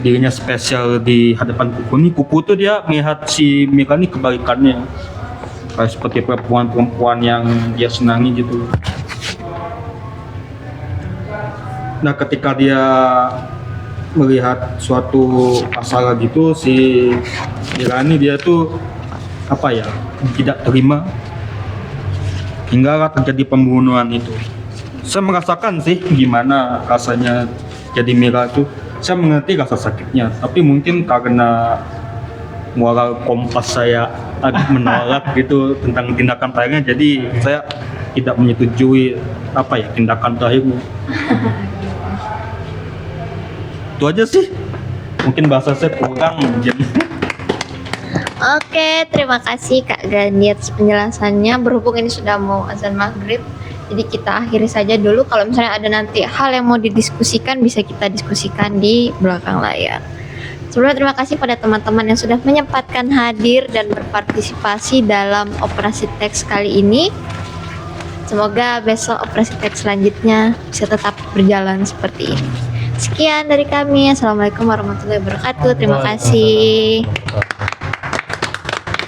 dirinya spesial di hadapan Kuku ini, Kuku tuh dia melihat si Mira ini kebalikannya, kayak seperti perempuan-perempuan yang dia senangi gitu. Nah ketika dia melihat suatu masalah gitu, si Mira ini dia tuh apa ya, tidak terima, hingga terjadi pembunuhan itu. Saya merasakan sih gimana rasanya jadi Mira itu. Saya mengerti rasa sakitnya, tapi mungkin karena moral kompas saya agak menolak gitu tentang tindakan terakhirnya, jadi saya tidak menyetujui tindakan terakhirnya. Itu aja sih, mungkin bahasa saya kurang jadi. Oke, terima kasih Kak Ganit penjelasannya. Berhubung ini sudah mau azan maghrib, jadi kita akhiri saja dulu. Kalau misalnya ada nanti hal yang mau didiskusikan, bisa kita diskusikan di belakang layar. Sebelumnya terima kasih pada teman-teman yang sudah menyempatkan hadir dan berpartisipasi dalam operasi teks kali ini. Semoga besok operasi teks selanjutnya bisa tetap berjalan seperti ini. Sekian dari kami. Assalamualaikum warahmatullahi wabarakatuh. Terima kasih.